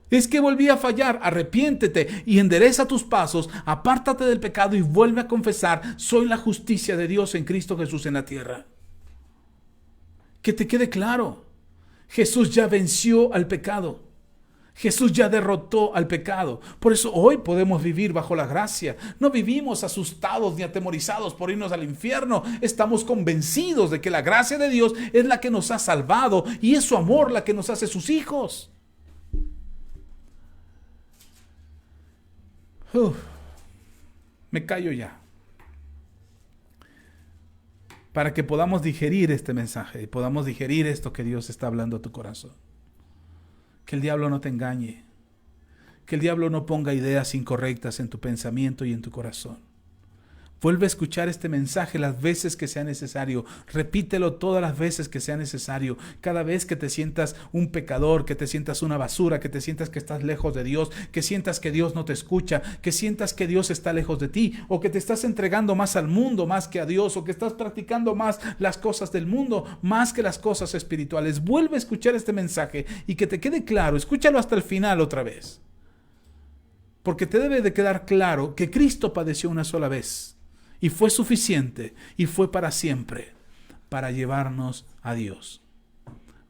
Es que volví a fallar, arrepiéntete y endereza tus pasos, apártate del pecado y vuelve a confesar, soy la justicia de Dios en Cristo Jesús en la tierra. Que te quede claro, Jesús ya venció al pecado. Jesús ya derrotó al pecado. Por eso hoy podemos vivir bajo la gracia. No vivimos asustados ni atemorizados por irnos al infierno. Estamos convencidos de que la gracia de Dios es la que nos ha salvado y es su amor la que nos hace sus hijos. Me callo ya. Para que podamos digerir este mensaje y podamos digerir esto que Dios está hablando a tu corazón. Que el diablo no te engañe. Que el diablo no ponga ideas incorrectas en tu pensamiento y en tu corazón. Vuelve a escuchar este mensaje las veces que sea necesario. Repítelo todas las veces que sea necesario. Cada vez que te sientas un pecador, que te sientas una basura, que te sientas que estás lejos de Dios, que sientas que Dios no te escucha, que sientas que Dios está lejos de ti, o que te estás entregando más al mundo más que a Dios, o que estás practicando más las cosas del mundo más que las cosas espirituales. Vuelve a escuchar este mensaje y que te quede claro. Escúchalo hasta el final otra vez. Porque te debe de quedar claro que Cristo padeció una sola vez. Y fue suficiente y fue para siempre, para llevarnos a Dios,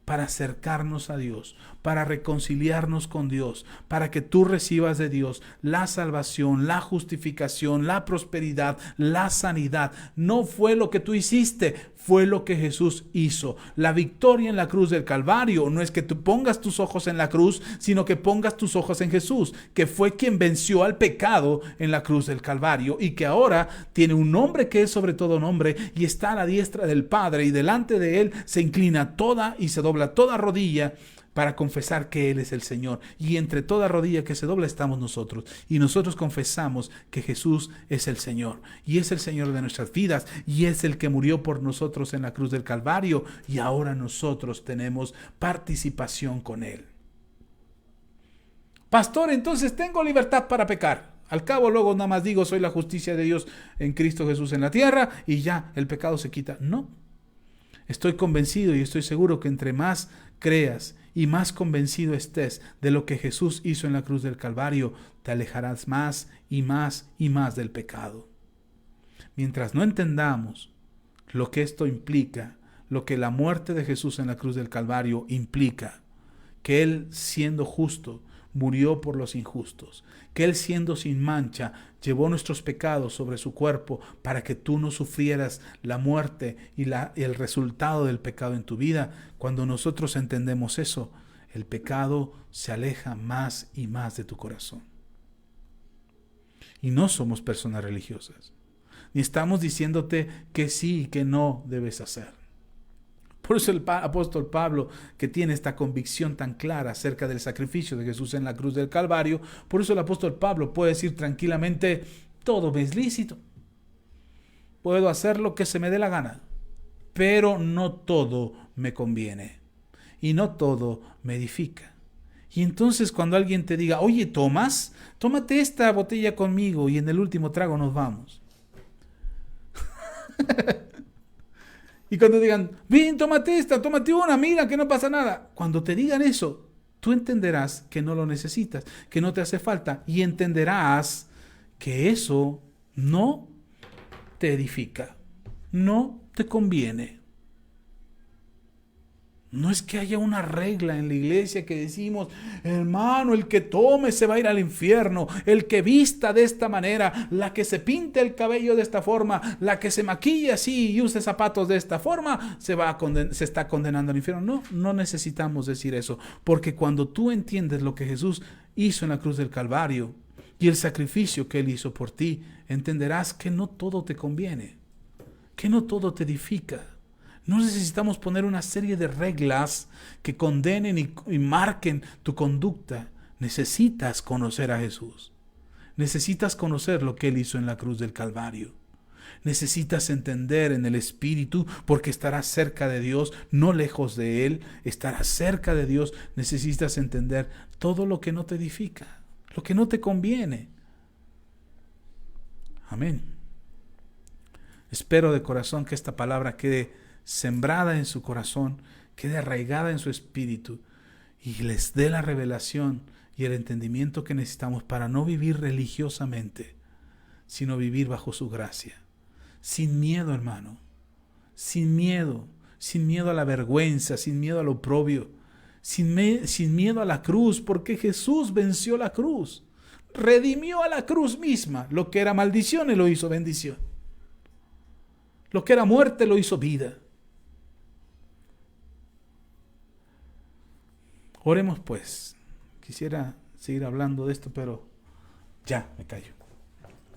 para acercarnos a Dios, para reconciliarnos con Dios, para que tú recibas de Dios la salvación, la justificación, la prosperidad, la sanidad. No fue lo que tú hiciste, fue lo que Jesús hizo. La victoria en la cruz del Calvario no es que tú pongas tus ojos en la cruz, sino que pongas tus ojos en Jesús, que fue quien venció al pecado en la cruz del Calvario y que ahora tiene un nombre que es sobre todo nombre y está a la diestra del Padre, y delante de Él se inclina toda y se dobla toda rodilla para confesar que Él es el Señor. Y entre toda rodilla que se dobla estamos nosotros. Y nosotros confesamos que Jesús es el Señor. Y es el Señor de nuestras vidas. Y es el que murió por nosotros en la cruz del Calvario. Y ahora nosotros tenemos participación con Él. Pastor, entonces tengo libertad para pecar. Al cabo luego nada más digo, soy la justicia de Dios en Cristo Jesús en la tierra. Y ya el pecado se quita. No. Estoy convencido y estoy seguro que entre más creas y más convencido estés de lo que Jesús hizo en la cruz del Calvario, te alejarás más y más y más del pecado. Mientras no entendamos lo que esto implica, lo que la muerte de Jesús en la cruz del Calvario implica, que Él siendo justo murió por los injustos, que Él siendo sin mancha llevó nuestros pecados sobre su cuerpo para que tú no sufrieras la muerte y el resultado del pecado en tu vida. Cuando nosotros entendemos eso, el pecado se aleja más y más de tu corazón. Y no somos personas religiosas, ni estamos diciéndote que sí y que no debes hacer. Por eso el apóstol Pablo, que tiene esta convicción tan clara acerca del sacrificio de Jesús en la cruz del Calvario, por eso el apóstol Pablo puede decir tranquilamente, todo me es lícito. Puedo hacer lo que se me dé la gana, pero no todo me conviene y no todo me edifica. Y entonces cuando alguien te diga, oye, tómate esta botella conmigo y en el último trago nos vamos. Y cuando digan, ven, tómate esta, tómate una, mira que no pasa nada. Cuando te digan eso, tú entenderás que no lo necesitas, que no te hace falta, y entenderás que eso no te edifica, no te conviene. No es que haya una regla en la iglesia que decimos, hermano, el que tome se va a ir al infierno, el que vista de esta manera, la que se pinte el cabello de esta forma, la que se maquilla así y use zapatos de esta forma, se está condenando al infierno. No, no necesitamos decir eso, porque cuando tú entiendes lo que Jesús hizo en la cruz del Calvario y el sacrificio que Él hizo por ti, entenderás que no todo te conviene, que no todo te edifica. No necesitamos poner una serie de reglas que condenen y marquen tu conducta. Necesitas conocer a Jesús. Necesitas conocer lo que Él hizo en la cruz del Calvario. Necesitas entender en el Espíritu, porque estarás cerca de Dios, no lejos de Él, estarás cerca de Dios. Necesitas entender todo lo que no te edifica, lo que no te conviene. Amén. Espero de corazón que esta palabra quede sembrada en su corazón, quede arraigada en su espíritu y les dé la revelación y el entendimiento que necesitamos para no vivir religiosamente, sino vivir bajo su gracia. Sin miedo, hermano, sin miedo a la vergüenza, sin miedo al oprobio, sin miedo a la cruz, porque Jesús venció la cruz, redimió a la cruz misma. Lo que era maldición, Él lo hizo bendición. Lo que era muerte, lo hizo vida. Oremos pues. Quisiera seguir hablando de esto, pero ya me callo.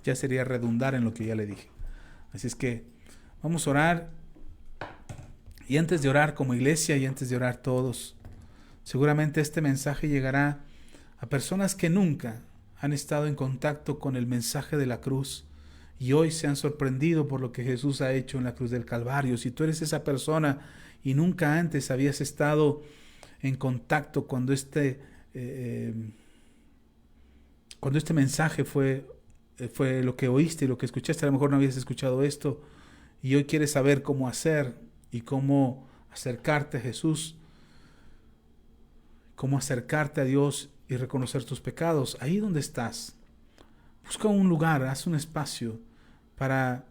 Ya sería redundar en lo que ya le dije. Así es que vamos a orar. Y antes de orar como iglesia y antes de orar todos, seguramente este mensaje llegará a personas que nunca han estado en contacto con el mensaje de la cruz y hoy se han sorprendido por lo que Jesús ha hecho en la cruz del Calvario. Si tú eres esa persona y nunca antes habías estado en contacto cuando este mensaje fue lo que oíste y lo que escuchaste, a lo mejor no habías escuchado esto y hoy quieres saber cómo hacer y cómo acercarte a Jesús, cómo acercarte a Dios y reconocer tus pecados, ahí donde estás, busca un lugar, haz un espacio para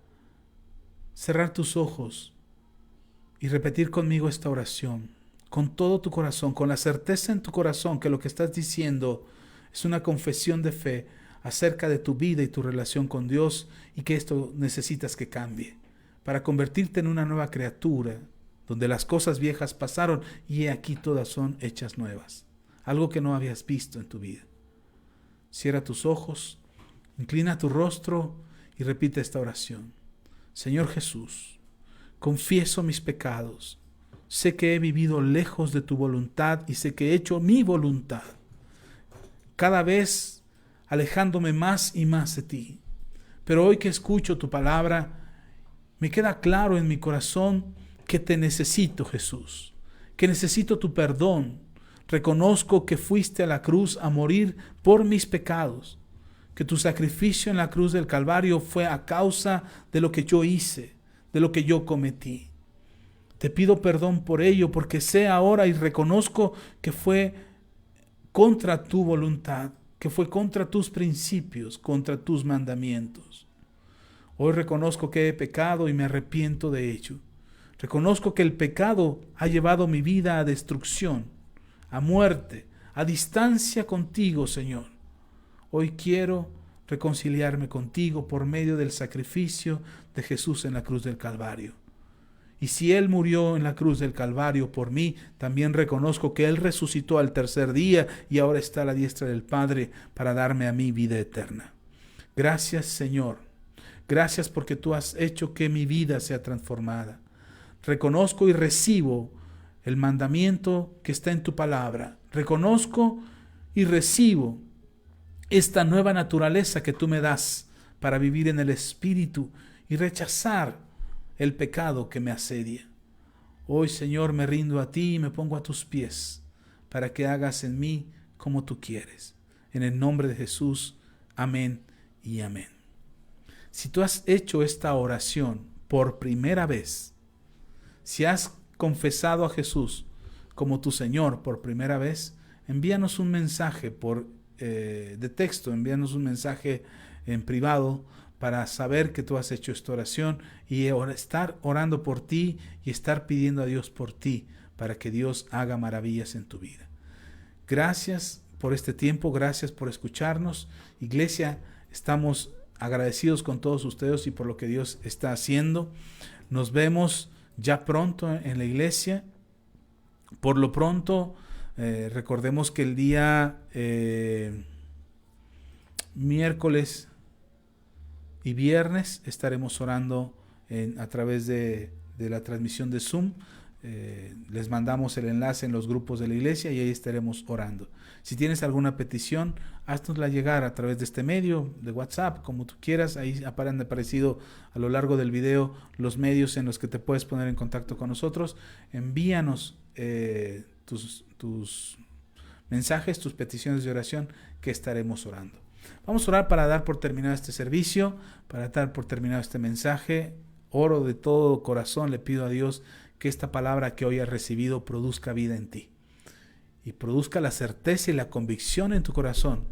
cerrar tus ojos y repetir conmigo esta oración, con todo tu corazón, con la certeza en tu corazón que lo que estás diciendo es una confesión de fe acerca de tu vida y tu relación con Dios y que esto necesitas que cambie para convertirte en una nueva criatura donde las cosas viejas pasaron y aquí todas son hechas nuevas. Algo que no habías visto en tu vida. Cierra tus ojos, inclina tu rostro y repite esta oración. Señor Jesús, confieso mis pecados. Sé que he vivido lejos de tu voluntad y sé que he hecho mi voluntad, cada vez alejándome más y más de ti. Pero hoy que escucho tu palabra, me queda claro en mi corazón que te necesito, Jesús, que necesito tu perdón. Reconozco que fuiste a la cruz a morir por mis pecados, que tu sacrificio en la cruz del Calvario fue a causa de lo que yo hice, de lo que yo cometí. Te pido perdón por ello, porque sé ahora y reconozco que fue contra tu voluntad, que fue contra tus principios, contra tus mandamientos. Hoy reconozco que he pecado y me arrepiento de ello. Reconozco que el pecado ha llevado mi vida a destrucción, a muerte, a distancia contigo, Señor. Hoy quiero reconciliarme contigo por medio del sacrificio de Jesús en la cruz del Calvario. Y si Él murió en la cruz del Calvario por mí, también reconozco que Él resucitó al tercer día y ahora está a la diestra del Padre para darme a mí vida eterna. Gracias, Señor. Gracias porque tú has hecho que mi vida sea transformada. Reconozco y recibo el mandamiento que está en tu palabra. Reconozco y recibo esta nueva naturaleza que tú me das para vivir en el Espíritu y rechazar el pecado que me asedia. Hoy, Señor, me rindo a ti y me pongo a tus pies para que hagas en mí como tú quieres. En el nombre de Jesús, amén y amén. Si tú has hecho esta oración por primera vez, si has confesado a Jesús como tu Señor por primera vez, envíanos un mensaje de texto, envíanos un mensaje en privado para saber que tú has hecho esta oración y estar orando por ti y estar pidiendo a Dios por ti para que Dios haga maravillas en tu vida. Gracias por este tiempo, gracias por escucharnos. Iglesia, estamos agradecidos con todos ustedes y por lo que Dios está haciendo. Nos vemos ya pronto en la iglesia. Por lo pronto, recordemos que el día miércoles y viernes estaremos orando a través de la transmisión de Zoom. Les mandamos el enlace en los grupos de la iglesia y ahí estaremos orando. Si tienes alguna petición, haznosla llegar a través de este medio, de WhatsApp, como tú quieras. Ahí han aparecido a lo largo del video los medios en los que te puedes poner en contacto con nosotros. Envíanos tus mensajes, tus peticiones de oración, que estaremos orando. Vamos a orar para dar por terminado este servicio, para dar por terminado este mensaje. Oro de todo corazón, le pido a Dios que esta palabra que hoy has recibido produzca vida en ti y produzca la certeza y la convicción en tu corazón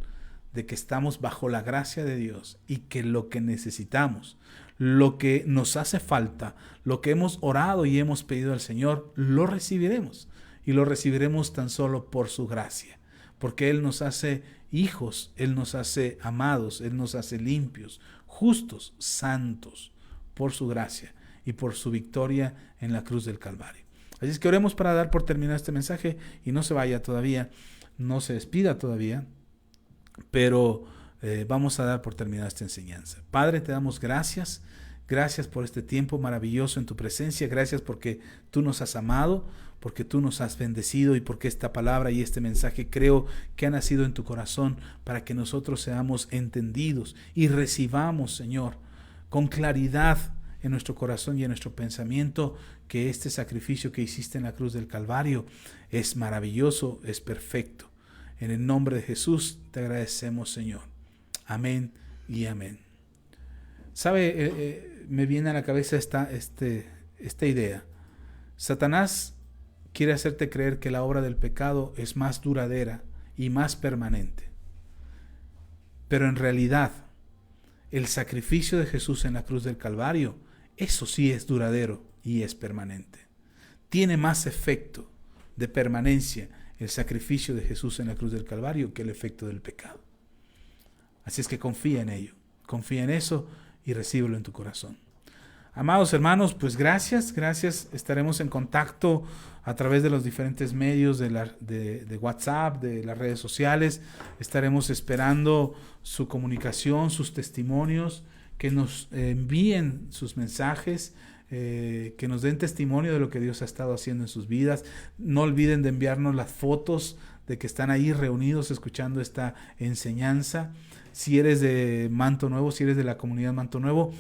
de que estamos bajo la gracia de Dios y que lo que necesitamos, lo que nos hace falta, lo que hemos orado y hemos pedido al Señor, lo recibiremos, y lo recibiremos tan solo por su gracia, porque Él nos hace hijos, Él nos hace amados, Él nos hace limpios, justos, santos, por su gracia y por su victoria en la cruz del Calvario. Así es que oremos para dar por terminado este mensaje, y no se vaya todavía, no se despida todavía, pero vamos a dar por terminada esta enseñanza. Padre, te damos gracias. Gracias por este tiempo maravilloso en tu presencia. Gracias porque tú nos has amado, porque tú nos has bendecido y porque esta palabra y este mensaje creo que ha nacido en tu corazón para que nosotros seamos entendidos y recibamos, Señor, con claridad en nuestro corazón y en nuestro pensamiento, que este sacrificio que hiciste en la cruz del Calvario es maravilloso, es perfecto. En el nombre de Jesús te agradecemos, Señor. Amén y amén. ¿Sabe? Me viene a la cabeza esta idea. Satanás quiere hacerte creer que la obra del pecado es más duradera y más permanente. Pero en realidad, el sacrificio de Jesús en la cruz del Calvario, eso sí es duradero y es permanente. Tiene más efecto de permanencia el sacrificio de Jesús en la cruz del Calvario que el efecto del pecado. Así es que confía en ello, confía en eso y recíbelo en tu corazón. Amados hermanos, pues gracias. Estaremos en contacto a través de los diferentes medios de WhatsApp, de las redes sociales. Estaremos esperando su comunicación, sus testimonios, que nos envíen sus mensajes, que nos den testimonio de lo que Dios ha estado haciendo en sus vidas. No olviden de enviarnos las fotos de que están ahí reunidos escuchando esta enseñanza. Si eres de Manto Nuevo, si eres de la comunidad Manto Nuevo,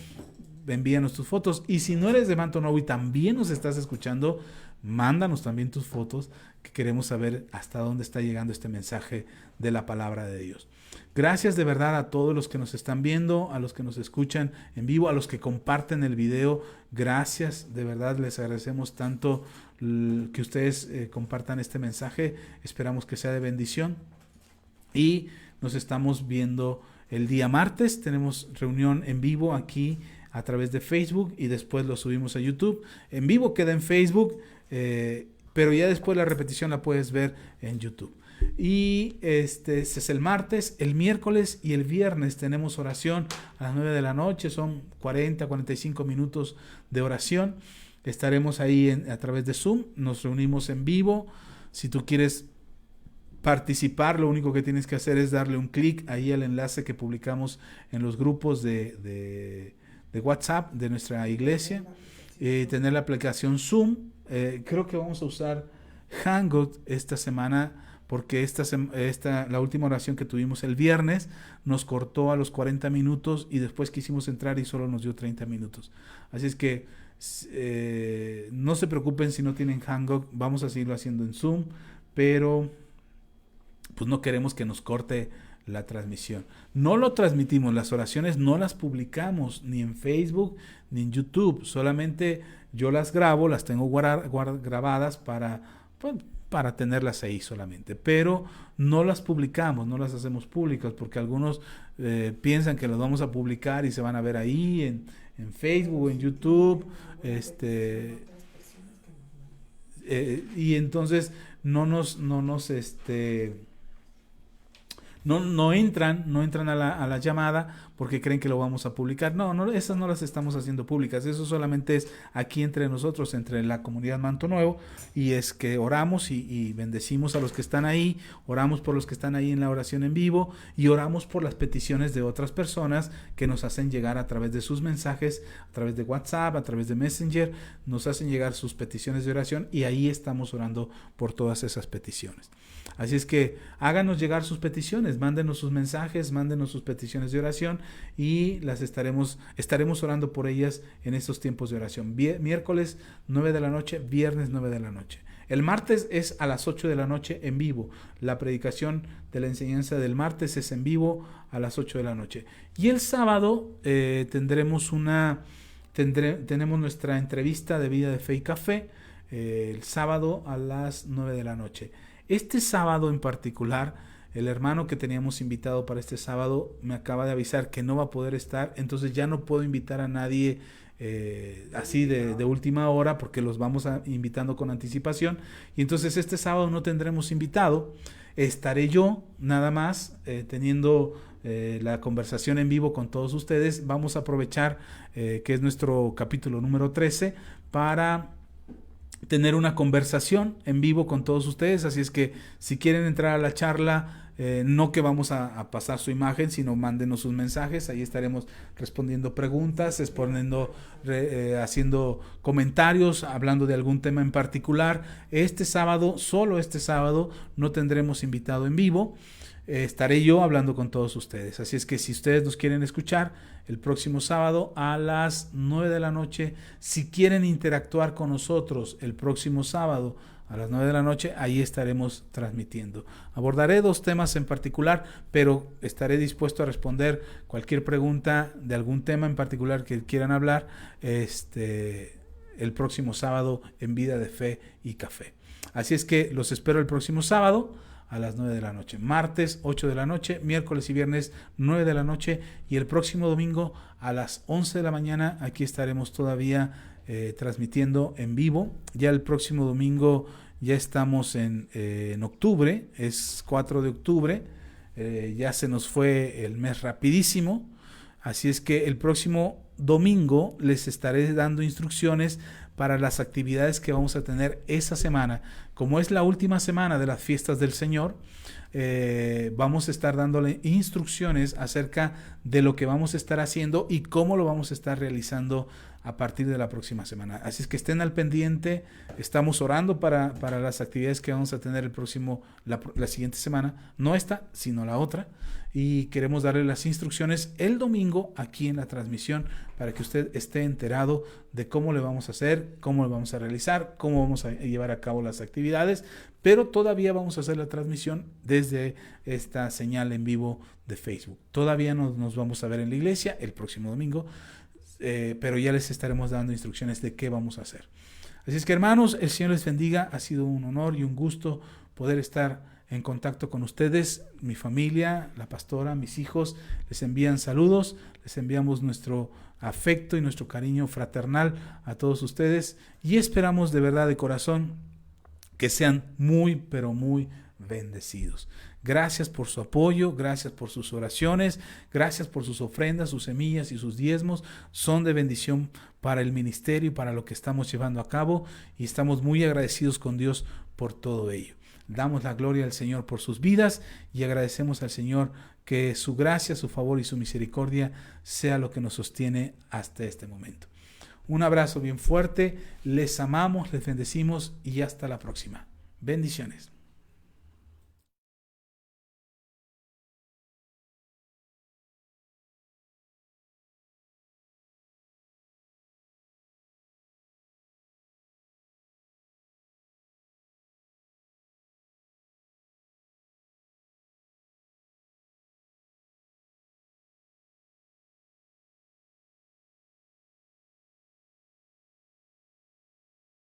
envíanos tus fotos. Y si no eres de Manto Nuevo y también nos estás escuchando, mándanos también tus fotos, que queremos saber hasta dónde está llegando este mensaje de la palabra de Dios. Gracias de verdad a todos los que nos están viendo, a los que nos escuchan en vivo, a los que comparten el video. Gracias, de verdad les agradecemos tanto que ustedes compartan este mensaje. Esperamos que sea de bendición y nos estamos viendo el día martes. Tenemos reunión en vivo aquí a través de Facebook y después lo subimos a YouTube. En vivo queda en Facebook, pero ya después la repetición la puedes ver en YouTube. Y este es el martes. El miércoles y el viernes tenemos oración a las 9 de la noche. Son 45 minutos de oración. Estaremos ahí a través de Zoom. Nos reunimos en vivo. Si tú quieres participar, lo único que tienes que hacer es darle un clic ahí al enlace que publicamos en los grupos de WhatsApp de nuestra iglesia, tener la aplicación Zoom. Creo que vamos a usar Hangout esta semana, porque la última oración que tuvimos el viernes nos cortó a los 40 minutos y después quisimos entrar y solo nos dio 30 minutos. Así es que no se preocupen si no tienen Hangout, vamos a seguirlo haciendo en Zoom, pero pues no queremos que nos corte la transmisión. No lo transmitimos, las oraciones no las publicamos ni en Facebook ni en YouTube, solamente yo las grabo, las tengo grabadas para tenerlas ahí solamente, pero no las publicamos, no las hacemos públicas, porque algunos piensan que las vamos a publicar y se van a ver ahí en Facebook, en YouTube. y entonces no entran a la llamada porque creen que lo vamos a publicar. No, esas no las estamos haciendo públicas. Eso solamente es aquí entre nosotros, entre la comunidad Manto Nuevo, y es que oramos y bendecimos a los que están ahí, oramos por los que están ahí en la oración en vivo y oramos por las peticiones de otras personas que nos hacen llegar a través de sus mensajes, a través de WhatsApp, a través de Messenger, nos hacen llegar sus peticiones de oración y ahí estamos orando por todas esas peticiones. Así es que háganos llegar sus peticiones, mándenos sus mensajes, mándenos sus peticiones de oración y las estaremos orando por ellas en estos tiempos de oración. Miércoles 9 de la noche, viernes 9 de la noche. El martes es a las 8 de la noche en vivo. La predicación de la enseñanza del martes es en vivo a las 8 de la noche. Y el sábado tenemos nuestra entrevista de Vida de Fe y Café el sábado a las 9 de la noche. Este sábado en particular, el hermano que teníamos invitado para este sábado me acaba de avisar que no va a poder estar, entonces ya no puedo invitar a nadie así de última hora porque los vamos invitando con anticipación. Y entonces este sábado no tendremos invitado, estaré yo nada más teniendo la conversación en vivo con todos ustedes. Vamos a aprovechar que es nuestro capítulo número 13 para tener una conversación en vivo con todos ustedes, así es que si quieren entrar a la charla, no que vamos a pasar su imagen, sino mándenos sus mensajes, ahí estaremos respondiendo preguntas, exponiendo, haciendo comentarios, hablando de algún tema en particular. Solo este sábado, no tendremos invitado en vivo. Estaré yo hablando con todos ustedes. Así es que si ustedes nos quieren escuchar el próximo sábado a las 9 de la noche, si quieren interactuar con nosotros el próximo sábado a las 9 de la noche, ahí estaremos transmitiendo. Abordaré 2 temas en particular, pero estaré dispuesto a responder cualquier pregunta de algún tema en particular que quieran hablar el próximo sábado en Vida de Fe y Café. Así es que los espero el próximo sábado a las 9 de la noche, martes 8 de la noche, miércoles y viernes 9 de la noche y el próximo domingo a las 11 de la mañana aquí estaremos todavía transmitiendo en vivo. Ya el próximo domingo ya estamos en octubre, es 4 de octubre, ya se nos fue el mes rapidísimo, así es que el próximo domingo les estaré dando instrucciones para las actividades que vamos a tener esa semana. Como es la última semana de las fiestas del Señor, vamos a estar dándole instrucciones acerca de lo que vamos a estar haciendo y cómo lo vamos a estar realizando a partir de la próxima semana. Así es que estén al pendiente, estamos orando para las actividades que vamos a tener la siguiente semana, no esta, sino la otra, y queremos darle las instrucciones el domingo aquí en la transmisión para que usted esté enterado de cómo le vamos a hacer, cómo lo vamos a realizar, cómo vamos a llevar a cabo las actividades, pero todavía vamos a hacer la transmisión desde esta señal en vivo de Facebook. Todavía nos vamos a ver en la iglesia el próximo domingo, pero ya les estaremos dando instrucciones de qué vamos a hacer. Así es que, hermanos, el Señor les bendiga. Ha sido un honor y un gusto poder estar en contacto con ustedes. Mi familia, la pastora, mis hijos les envían saludos, les enviamos nuestro afecto y nuestro cariño fraternal a todos ustedes y esperamos de verdad, de corazón, que sean muy, pero muy bendecidos. Gracias por su apoyo, gracias por sus oraciones, gracias por sus ofrendas, sus semillas y sus diezmos. Son de bendición para el ministerio y para lo que estamos llevando a cabo y estamos muy agradecidos con Dios por todo ello. Damos la gloria al Señor por sus vidas y agradecemos al Señor que su gracia, su favor y su misericordia sea lo que nos sostiene hasta este momento. Un abrazo bien fuerte, les amamos, les bendecimos y hasta la próxima. Bendiciones.